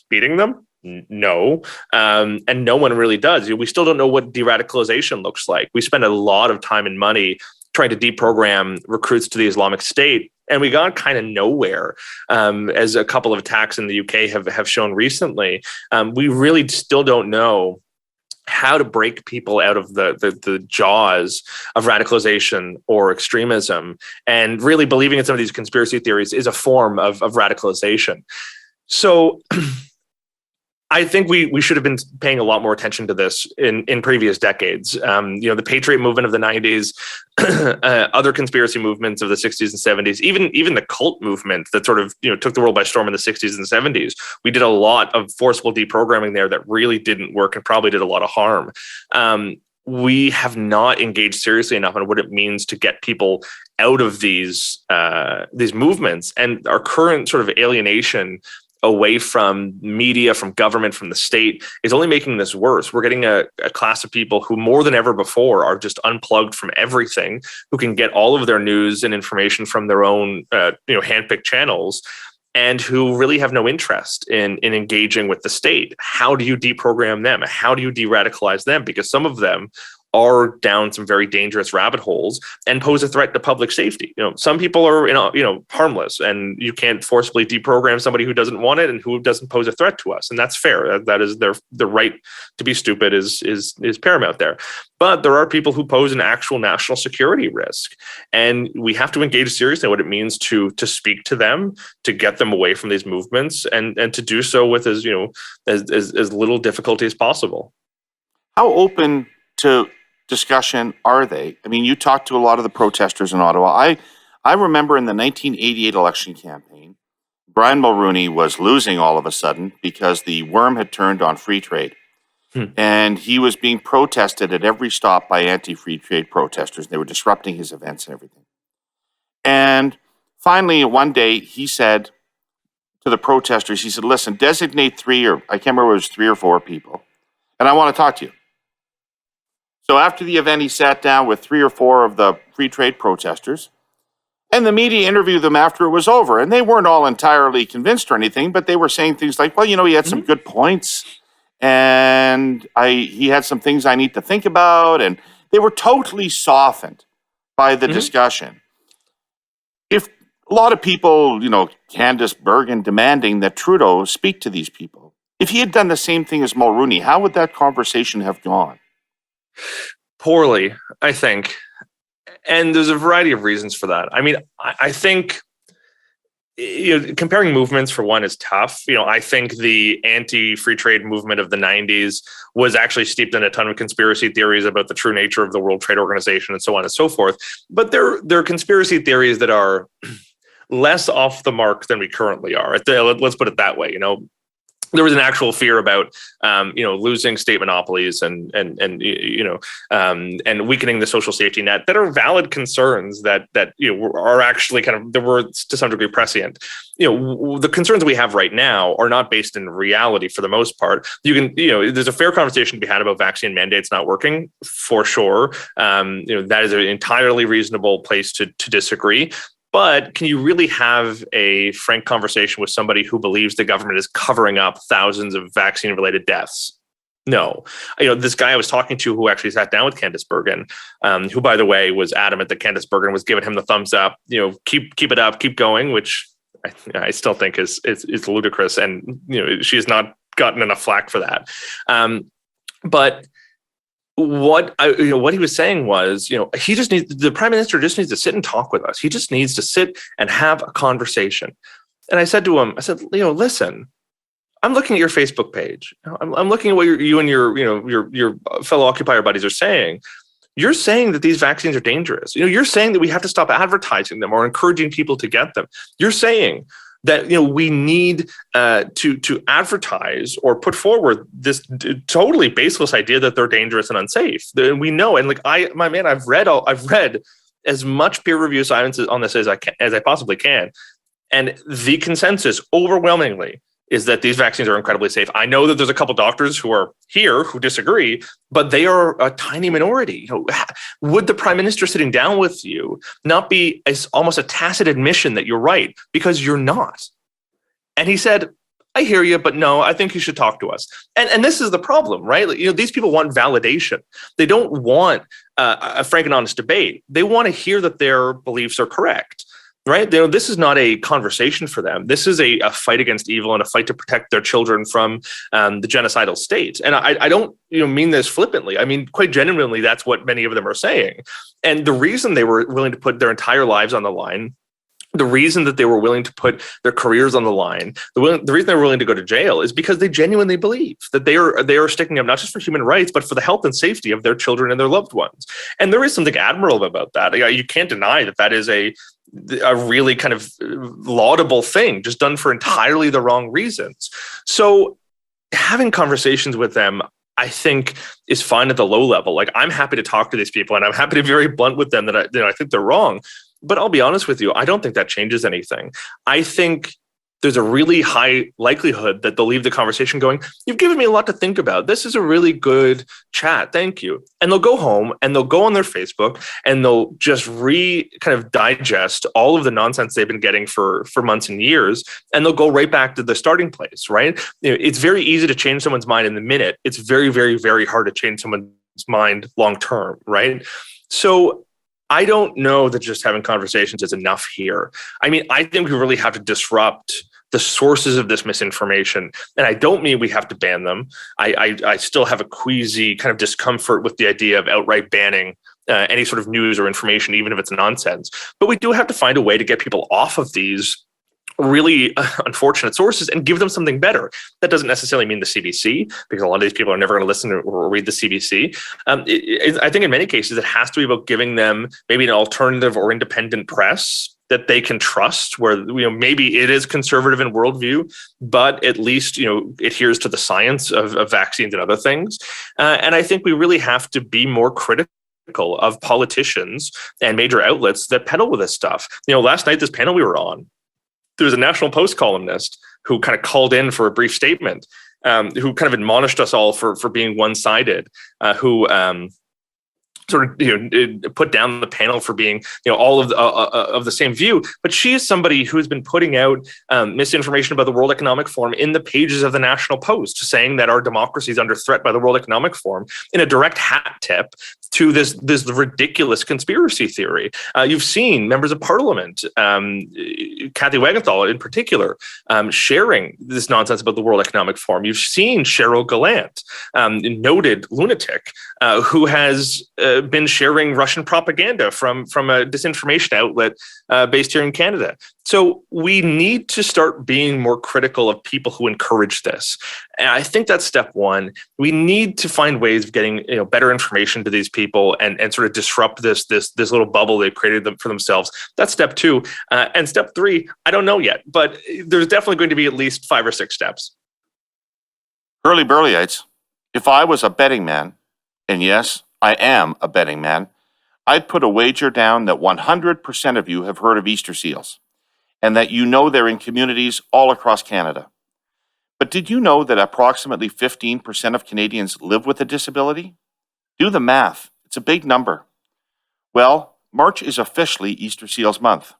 beating them? No. And no one really does. We still don't know what de-radicalization looks like. We spend a lot of time and money trying to deprogram recruits to the Islamic State, and we got kind of nowhere, as a couple of attacks in the UK have shown recently. We really still don't know how to break people out of the jaws of radicalization or extremism, and really believing in some of these conspiracy theories is a form of radicalization. So I think we should have been paying a lot more attention to this in previous decades. The Patriot movement of the 90s, other conspiracy movements of the 60s and 70s, even the cult movement that sort of took the world by storm in the 60s and 70s. We did a lot of forcible deprogramming there that really didn't work and probably did a lot of harm. We have not engaged seriously enough on what it means to get people out of these movements, and our current sort of alienation away from media, from government, from the state is only making this worse. We're getting a class of people who more than ever before are just unplugged from everything, who can get all of their news and information from their own handpicked channels, and who really have no interest in engaging with the state. How do you deprogram them? How do you de-radicalize them? Because some of them are down some very dangerous rabbit holes and pose a threat to public safety. Some people are, harmless, and you can't forcibly deprogram somebody who doesn't want it and who doesn't pose a threat to us. And that's fair. That is the right to be stupid is paramount there. But there are people who pose an actual national security risk, and we have to engage seriously in what it means to speak to them, to get them away from these movements, and to do so with as little difficulty as possible. How open to discussion are they? I mean, you talked to a lot of the protesters in Ottawa. I remember in the 1988 election campaign, Brian Mulroney was losing all of a sudden because the worm had turned on free trade. And he was being protested at every stop by anti-free trade protesters. They were disrupting his events and everything. And finally, one day, he said to the protesters, he said, listen, designate I can't remember if it was 3 or 4 people, and I want to talk to you. So after the event, he sat down with 3 or 4 of the free trade protesters, and the media interviewed them after it was over. And they weren't all entirely convinced or anything, but they were saying things like, well, he had some good points, and he had some things I need to think about. And they were totally softened by the discussion. If a lot of people, Candace Bergen demanding that Trudeau speak to these people, if he had done the same thing as Mulroney, how would that conversation have gone? Poorly, I think. And there's a variety of reasons for that. I mean, I think comparing movements for one is tough. I think the anti-free trade movement of the 90s was actually steeped in a ton of conspiracy theories about the true nature of the World Trade Organization and so on and so forth. But there are conspiracy theories that are less off the mark than we currently are. Let's put it that way. There was an actual fear about, losing state monopolies and weakening the social safety net that are valid concerns that are actually there were to some degree prescient. The concerns we have right now are not based in reality for the most part. There's a fair conversation to be had about vaccine mandates not working for sure. That is an entirely reasonable place to disagree. But can you really have a frank conversation with somebody who believes the government is covering up thousands of vaccine-related deaths? No. This guy I was talking to who actually sat down with Candace Bergen, who, by the way, was adamant that Candace Bergen was giving him the thumbs up, keep it up, keep going, which I still think is ludicrous. And, she has not gotten enough flack for that. But what he was saying was, the prime minister just needs to sit and talk with us. He just needs to sit and have a conversation. And I said to him, listen, I'm looking at your Facebook page. I'm looking at what you and your fellow occupier buddies are saying. You're saying that these vaccines are dangerous. You're saying that we have to stop advertising them or encouraging people to get them. You're saying that we need to advertise or put forward this totally baseless idea that they're dangerous and unsafe. We know, and I've read as much peer review science on this as I possibly can, and the consensus overwhelmingly is that these vaccines are incredibly safe. I know that there's a couple doctors who are here who disagree, but they are a tiny minority. Would the prime minister sitting down with you not be almost a tacit admission that you're right because you're not? And he said, I hear you, but no, I think you should talk to us. And this is the problem, right? These people want validation. They don't want a frank and honest debate. They want to hear that their beliefs are correct. Right? This is not a conversation for them. This is a fight against evil and a fight to protect their children from the genocidal state. And I don't mean this flippantly. I mean, quite genuinely, that's what many of them are saying. And the reason they were willing to put their entire lives on the line, the reason that they were willing to put their careers on the line, the reason they were willing to go to jail is because they genuinely believe that they are sticking up not just for human rights, but for the health and safety of their children and their loved ones. And there is something admirable about that. You can't deny that is a really kind of laudable thing, just done for entirely the wrong reasons. So having conversations with them, I think, is fine at the low level. I'm happy to talk to these people and I'm happy to be very blunt with them that I think they're wrong. But I'll be honest with you, I don't think that changes anything. I think there's a really high likelihood that they'll leave the conversation going, you've given me a lot to think about. This is a really good chat. Thank you. And they'll go home and they'll go on their Facebook and they'll just kind of digest all of the nonsense they've been getting for months and years. And they'll go right back to the starting place, right? It's very easy to change someone's mind in the minute. It's very, very, very hard to change someone's mind long-term, right? So I don't know that just having conversations is enough here. I mean, I think we really have to disrupt the sources of this misinformation. And I don't mean we have to ban them. I still have a queasy kind of discomfort with the idea of outright banning any sort of news or information, even if it's nonsense. But we do have to find a way to get people off of these really unfortunate sources and give them something better. That doesn't necessarily mean the CBC, because a lot of these people are never going to listen or read the CBC. I think in many cases, it has to be about giving them maybe an alternative or independent press that they can trust, where maybe it is conservative in worldview, but at least adheres to the science of vaccines and other things. And I think we really have to be more critical of politicians and major outlets that peddle with this stuff. Last night, this panel we were on, there was a National Post columnist who kind of called in for a brief statement, who kind of admonished us all for being one-sided, who sort of put down the panel for being all of the same view. But she is somebody who has been putting out misinformation about the World Economic Forum in the pages of the National Post, saying that our democracy is under threat by the World Economic Forum, in a direct hat tip to this ridiculous conspiracy theory. You've seen members of Parliament, Kathy Wagenthal in particular, sharing this nonsense about the World Economic Forum. You've seen Cheryl Gallant, noted lunatic, who has been sharing Russian propaganda from a disinformation outlet based here in Canada. So we need to start being more critical of people who encourage this. And I think that's step one. We need to find ways of getting better information to these people and sort of disrupt this little bubble they've created for themselves. That's step two. And step three, I don't know yet, but there's definitely going to be at least 5 or 6 steps. Herle Burlyites, if I was a betting man, and yes, I am a betting man, I'd put a wager down that 100% of you have heard of Easter seals, and that you know they're in communities all across Canada. But did you know that approximately 15% of Canadians live with a disability? Do the math. It's a big number. Well, March is officially Easter Seals Month,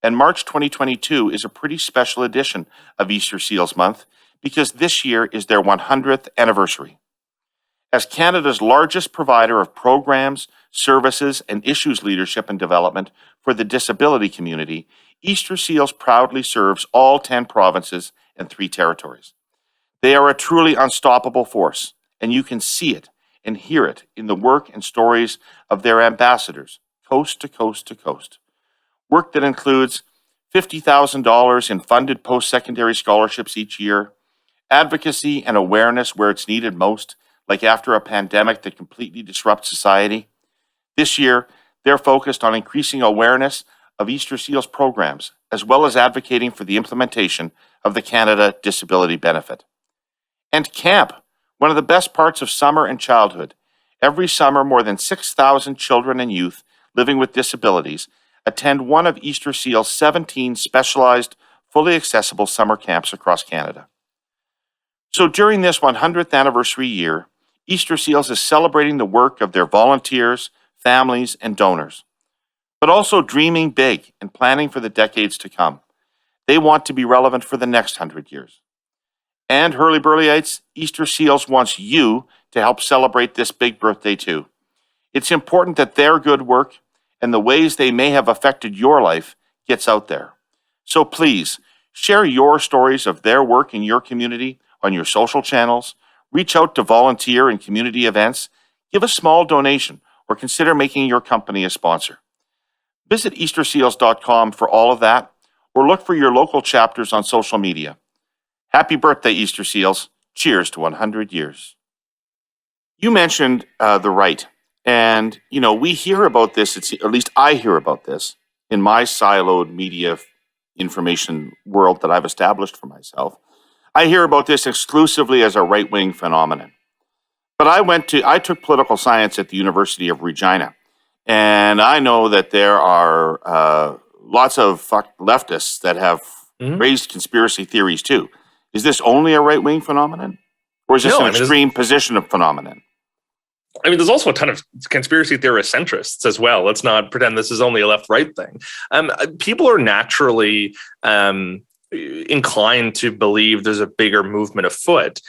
and March 2022 is a pretty special edition of Easter Seals Month because this year is their 100th anniversary. As Canada's largest provider of programs, services, and issues leadership and development for the disability community, Easter Seals proudly serves all 10 provinces and 3 territories. They are a truly unstoppable force, and you can see it and hear it in the work and stories of their ambassadors, coast to coast to coast. Work that includes $50,000 in funded post-secondary scholarships each year, advocacy and awareness where it's needed most, like after a pandemic that completely disrupts society. This year, they're focused on increasing awareness of Easter Seals programs, as well as advocating for the implementation of the Canada Disability Benefit. And camp, one of the best parts of summer and childhood. Every summer, more than 6,000 children and youth living with disabilities attend one of Easter Seals' 17 specialized, fully accessible summer camps across Canada. So during this 100th anniversary year, Easter Seals is celebrating the work of their volunteers, families, and donors, but also dreaming big and planning for the decades to come. They want to be relevant for the next 100 years. And Herle Burlyites, Easter Seals wants you to help celebrate this big birthday too. It's important that their good work and the ways they may have affected your life gets out there. So please, share your stories of their work in your community on your social channels, reach out to volunteer in community events, give a small donation, or consider making your company a sponsor. Visit easterseals.com for all of that, or look for your local chapters on social media. Happy birthday, Easter Seals. Cheers to 100 years. You mentioned the right, and we hear about this, at least I hear about this, in my siloed media information world that I've established for myself. I hear about this exclusively as a right-wing phenomenon. But I took political science at the University of Regina, and I know that there are lots of leftists that have raised conspiracy theories too. Is this only a right-wing phenomenon? Or is this an extreme position of phenomenon? I mean, there's also a ton of conspiracy theorist centrists as well. Let's not pretend this is only a left-right thing. People are naturally inclined to believe there's a bigger movement afoot.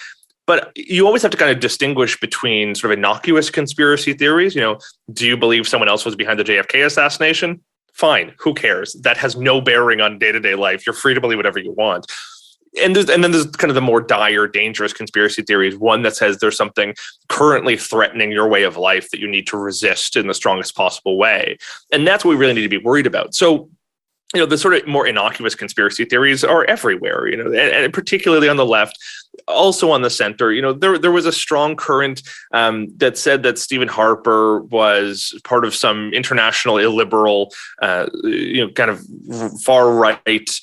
But you always have to kind of distinguish between sort of innocuous conspiracy theories. Do you believe someone else was behind the JFK assassination? Fine, who cares? That has no bearing on day-to-day life. You're free to believe whatever you want. And then there's kind of the more dire, dangerous conspiracy theories. One that says there's something currently threatening your way of life that you need to resist in the strongest possible way. And that's what we really need to be worried about. So, the sort of more innocuous conspiracy theories are everywhere, and particularly on the left, also on the center. There was a strong current that said that Stephen Harper was part of some international illiberal, kind of far right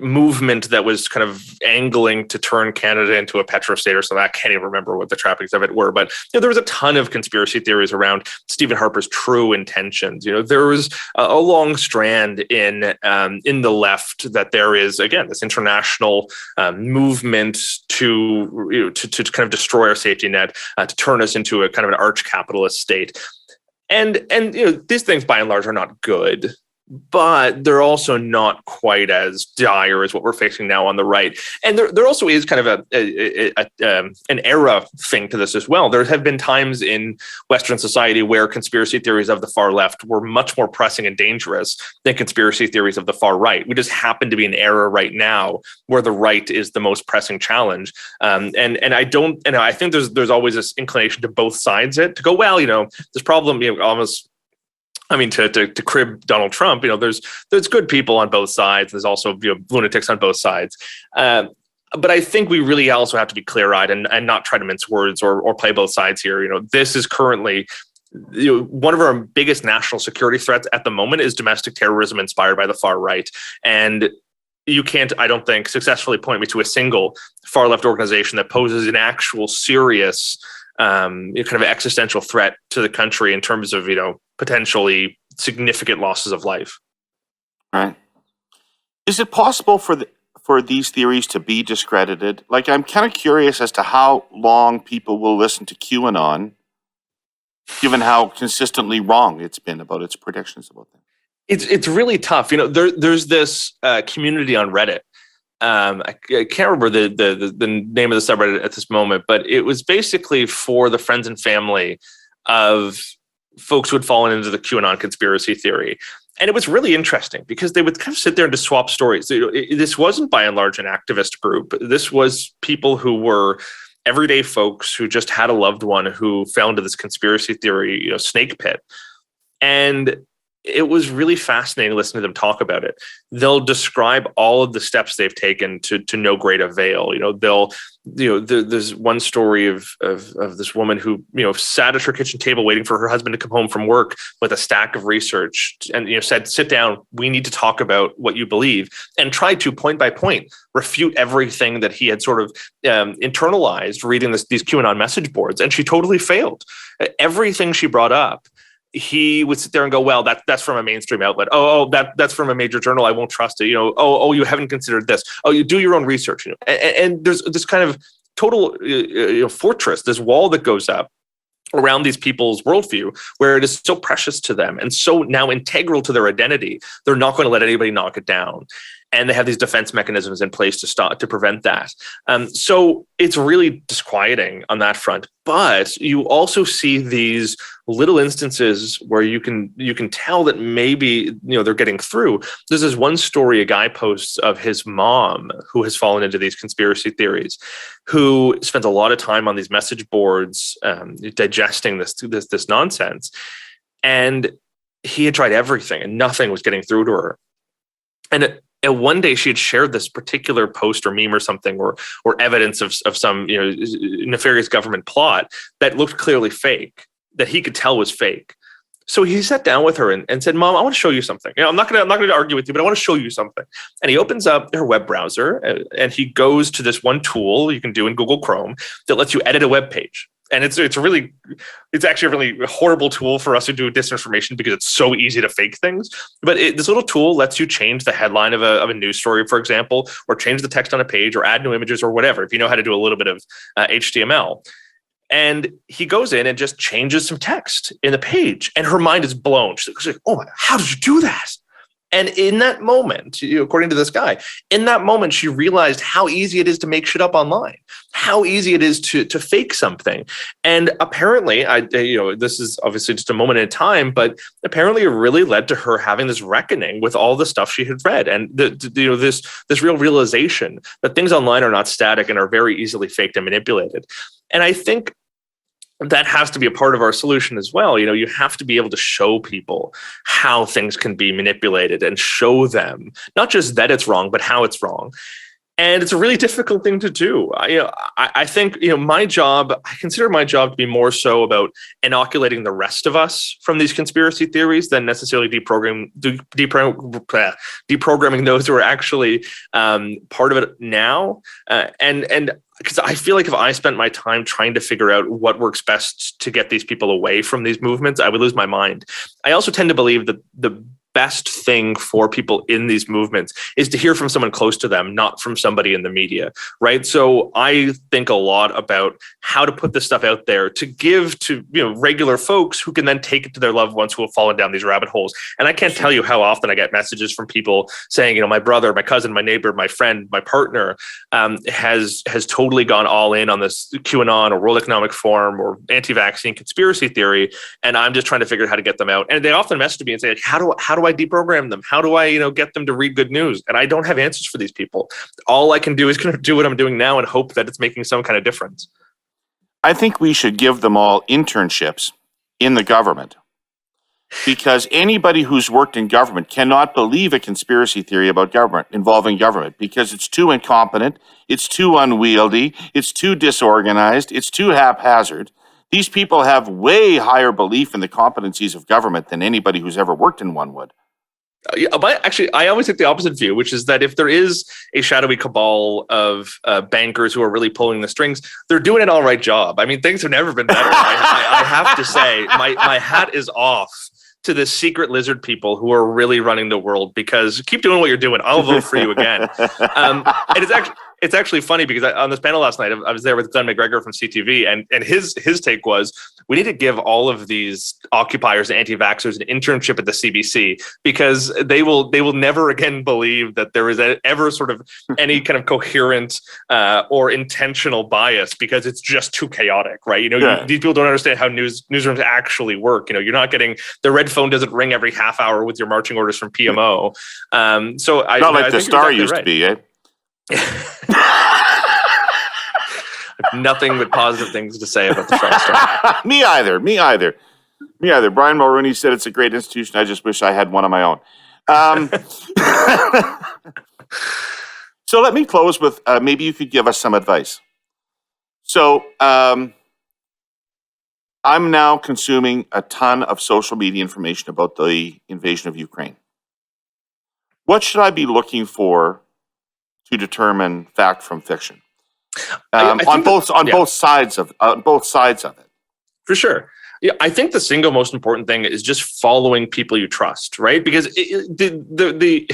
movement that was kind of angling to turn Canada into a petrostate or something. I can't even remember what the trappings of it were, but there was a ton of conspiracy theories around Stephen Harper's true intentions. There was a long strand in the left that there is, again, this international movement to kind of destroy our safety net, to turn us into a kind of an arch capitalist state. And these things by and large are not good. but they're also not quite as dire as what we're facing now on the right. And there also is kind of an era thing to this as well. There have been times in Western society where conspiracy theories of the far left were much more pressing and dangerous than conspiracy theories of the far right. We just happen to be in an era right now where the right is the most pressing challenge. And I think there's always this inclination to both sides to go, well, this problem, almost. I mean, to crib Donald Trump, there's good people on both sides. There's also lunatics on both sides. But I think we really also have to be clear-eyed and not try to mince words or play both sides here. This is currently one of our biggest national security threats at the moment is domestic terrorism inspired by the far right. And you can't, I don't think, successfully point me to a single far left organization that poses an actual serious kind of existential threat to the country in terms of, potentially significant losses of life. Right. Is it possible for these theories to be discredited? Like, I'm kind of curious as to how long people will listen to QAnon, given how consistently wrong it's been about its predictions about them. It's really tough. There's this community on Reddit. I can't remember the name of the subreddit at this moment, but it was basically for the friends and family of folks who had fallen into the QAnon conspiracy theory. And it was really interesting because they would kind of sit there and just swap stories. This wasn't by and large an activist group. This was people who were everyday folks who just had a loved one who fell into this conspiracy theory, snake pit. And it was really fascinating listening to them talk about it. They'll describe all of the steps they've taken to no great avail. There's one story of this woman who, sat at her kitchen table waiting for her husband to come home from work with a stack of research and, said, sit down, we need to talk about what you believe, and tried to point by point refute everything that he had sort of internalized reading these QAnon message boards. And she totally failed. Everything she brought up, he would sit there and go, well, that's from a mainstream outlet. That's from a major journal. I won't trust it. You haven't considered this. Oh, you do your own research. And there's this kind of total fortress, this wall that goes up around these people's worldview, where it is so precious to them and so now integral to their identity. They're not going to let anybody knock it down. And they have these defense mechanisms in place to prevent that. So it's really disquieting on that front. But you also see these little instances where you can tell that maybe they're getting through. There's this one story a guy posts of his mom who has fallen into these conspiracy theories, who spends a lot of time on these message boards digesting this nonsense. And he had tried everything and nothing was getting through to her. And one day she had shared this particular post or meme or something or evidence of some nefarious government plot that looked clearly fake, that he could tell was fake. So he sat down with her and said, Mom, I want to show you something. I'm not going to argue with you, but I want to show you something. And he opens up her web browser and he goes to this one tool you can do in Google Chrome that lets you edit a web page. And it's actually a really horrible tool for us to do disinformation because it's so easy to fake things. But this little tool lets you change the headline of a news story, for example, or change the text on a page or add new images or whatever, if you know how to do a little bit of HTML. And he goes in and just changes some text in the page. And her mind is blown. She's like, oh, how did you do that? And in that moment, according to this guy, in that moment, she realized how easy it is to make shit up online, how easy it is to fake something. And apparently, this is obviously just a moment in time, but apparently it really led to her having this reckoning with all the stuff she had read. And this real realization that things online are not static and are very easily faked and manipulated. And I think that has to be a part of our solution as well. You have to be able to show people how things can be manipulated and show them not just that it's wrong, but how it's wrong. And it's a really difficult thing to do. I think, my job, I consider my job to be more so about inoculating the rest of us from these conspiracy theories than necessarily deprogramming those who are actually part of it now. And because I feel like if I spent my time trying to figure out what works best to get these people away from these movements, I would lose my mind. I also tend to believe that the best thing for people in these movements is to hear from someone close to them, not from somebody in the media, right? So I think a lot about how to put this stuff out there to give to regular folks who can then take it to their loved ones who have fallen down these rabbit holes. And I can't tell you how often I get messages from people saying, my brother, my cousin, my neighbor, my friend, my partner has totally gone all in on this QAnon or World Economic Forum or anti-vaccine conspiracy theory, and I'm just trying to figure out how to get them out. And they often message me and say, how do I deprogram them? How do I get them to read good news? And I don't have answers for these people. All I can do is kind of do what I'm doing now and hope that it's making some kind of difference. I think we should give them all internships in the government, because anybody who's worked in government cannot believe a conspiracy theory about government, involving government, because it's too incompetent, it's too unwieldy, it's too disorganized, it's too haphazard. These people have way higher belief in the competencies of government than anybody who's ever worked in one would. But actually, I always take the opposite view, which is that if there is a shadowy cabal of bankers who are really pulling the strings, they're doing an all right job. I mean, things have never been better. I have to say, my hat is off to the secret lizard people who are really running the world, because keep doing what you're doing. I'll vote for you again. And it's actually funny because on this panel last night, I was there with Glenn McGregor from CTV, and his take was, we need to give all of these occupiers and anti-vaxxers an internship at the CBC, because they will never again believe that there is ever sort of any kind of coherent or intentional bias, because it's just too chaotic, right? These people don't understand how newsrooms actually work. You're not getting, the red phone doesn't ring every half hour with your marching orders from PMO. So not like the Star used to be, eh? I have nothing but positive things to say about the Front Star. Me either. Brian Mulrooney said it's a great institution. I just wish I had one of my own. So let me close with maybe you could give us some advice. So I'm now consuming a ton of social media information about the invasion of Ukraine. What should I be looking for to determine fact from fiction? On both sides of it. For sure. Yeah, I think the single most important thing is just following people you trust, right? Because the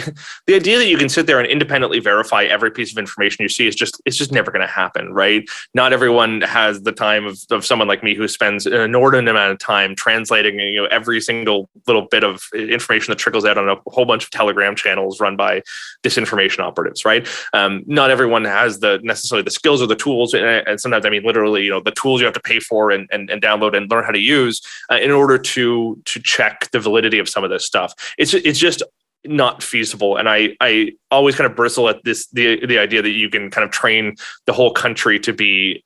idea that you can sit there and independently verify every piece of information you see it's just never going to happen, right? Not everyone has the time of someone like me who spends an inordinate amount of time translating every single little bit of information that trickles out on a whole bunch of Telegram channels run by disinformation operatives, right? Not everyone has necessarily the skills or the tools, and sometimes I mean literally, the tools you have to pay for and download and learn how to use in order to check the validity of some of this stuff. It's just not feasible. And I always kind of bristle at the idea that you can kind of train the whole country to be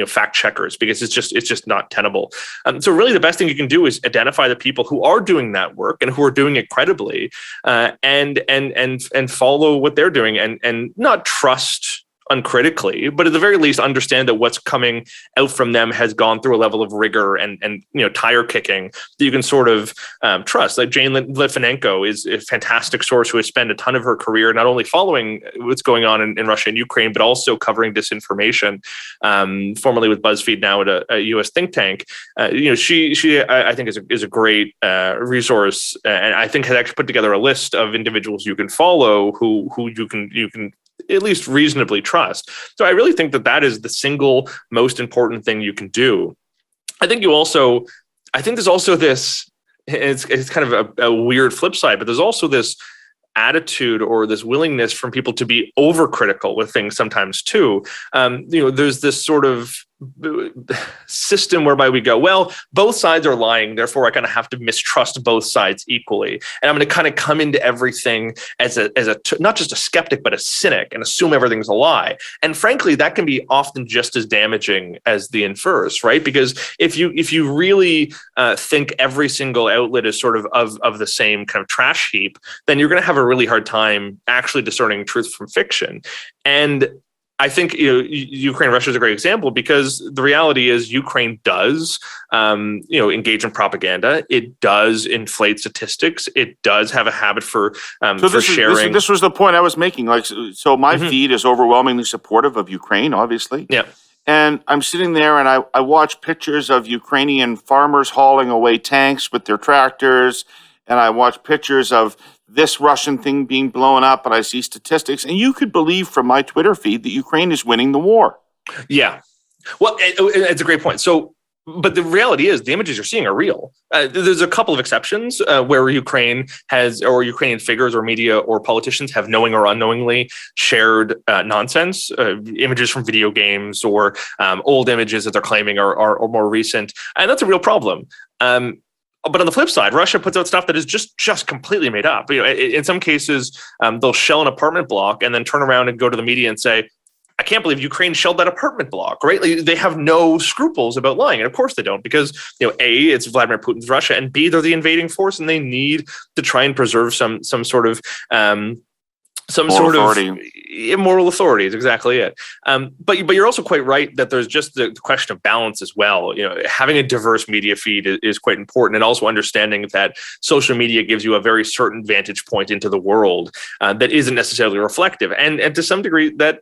fact checkers, because it's just not tenable. So really the best thing you can do is identify the people who are doing that work and who are doing it credibly, and follow what they're doing, and not trust uncritically, but at the very least understand that what's coming out from them has gone through a level of rigor and tire kicking that you can sort of trust. Like Jane Litvinenko is a fantastic source who has spent a ton of her career not only following what's going on in Russia and Ukraine, but also covering disinformation, formerly with BuzzFeed, now at a US think tank. She I think is a great resource, and I think has actually put together a list of individuals you can follow who you can at least reasonably trust. So I really think that is the single most important thing you can do. I think there's also this, it's kind of a weird flip side, but there's also this attitude or this willingness from people to be overcritical with things sometimes too. There's this sort of system whereby we go, well, both sides are lying, therefore I kind of have to mistrust both sides equally, and I'm going to kind of come into everything as not just a skeptic but a cynic and assume everything's a lie. And frankly, that can be often just as damaging as the inverse, right? Because if you really think every single outlet is sort of the same kind of trash heap, then you're going to have a really hard time actually discerning truth from fiction. And I think Ukraine, Russia is a great example, because the reality is Ukraine does engage in propaganda. It does inflate statistics. It does have a habit for sharing. This was the point I was making. So my feed is overwhelmingly supportive of Ukraine, obviously. Yeah. And I'm sitting there and I watch pictures of Ukrainian farmers hauling away tanks with their tractors, and I watch pictures of this Russian thing being blown up, and I see statistics, and you could believe from my Twitter feed that Ukraine is winning the war. Yeah. Well, it's a great point. So, but the reality is the images you're seeing are real. There's a couple of exceptions where Ukraine has, or Ukrainian figures or media or politicians have knowing or unknowingly shared nonsense, images from video games or old images that they're claiming are more recent. And that's a real problem. But on the flip side, Russia puts out stuff that is just completely made up. In some cases, they'll shell an apartment block and then turn around and go to the media and say, I can't believe Ukraine shelled that apartment block, right? Like, they have no scruples about lying. And of course they don't, because, A, it's Vladimir Putin's Russia, and B, they're the invading force, and they need to try and preserve some sort of moral authority is exactly it. But you're also quite right that there's just the question of balance as well. Having a diverse media feed is quite important, and also understanding that social media gives you a very certain vantage point into the world that isn't necessarily reflective. And to some degree, that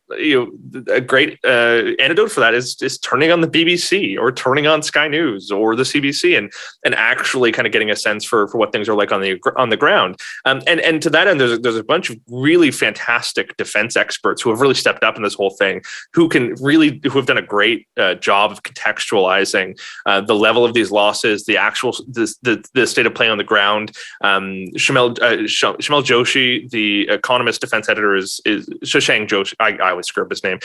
a great antidote for that is turning on the BBC or turning on Sky News or the CBC and actually kind of getting a sense for what things are like on the ground. And to that end, there's a bunch of really fantastic defense experts who have really stepped up in this whole thing, who have done a great job of contextualizing the level of these losses, the actual the state of play on the ground. Shamel Joshi, the Economist defense editor, is Shashank Joshi. I always screw up his name,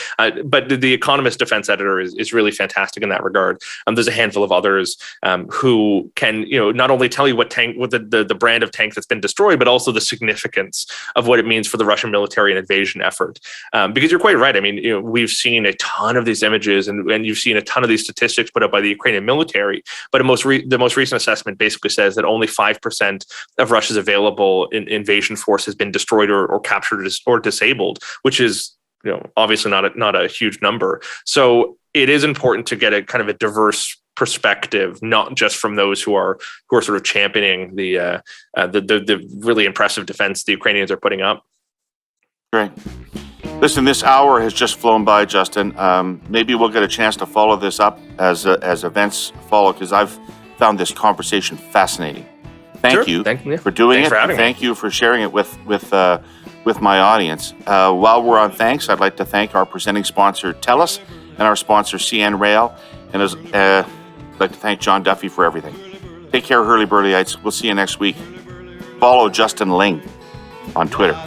but the Economist defense editor is really fantastic in that regard. There's a handful of others who can not only tell you what the brand of tank that's been destroyed, but also the significance of what it means for the Russian military and invasion effort. Because you're quite right. I mean, we've seen a ton of these images and you've seen a ton of these statistics put up by the Ukrainian military. But the most recent assessment basically says that only 5% of Russia's available invasion force has been destroyed or captured or disabled, which is obviously not a huge number. So it is important to get a kind of a diverse perspective, not just from those who are sort of championing the really impressive defense the Ukrainians are putting up. Great. Listen, this hour has just flown by, Justin. Maybe we'll get a chance to follow this up as events follow, because I've found this conversation fascinating. Thank you for doing it. Thank you for sharing it with my audience. While we're on thanks, I'd like to thank our presenting sponsor, Telus, and our sponsor, CN Rail. And I'd like to thank John Duffy for everything. Take care, Herle Burlyites. We'll see you next week. Follow Justin Ling on Twitter.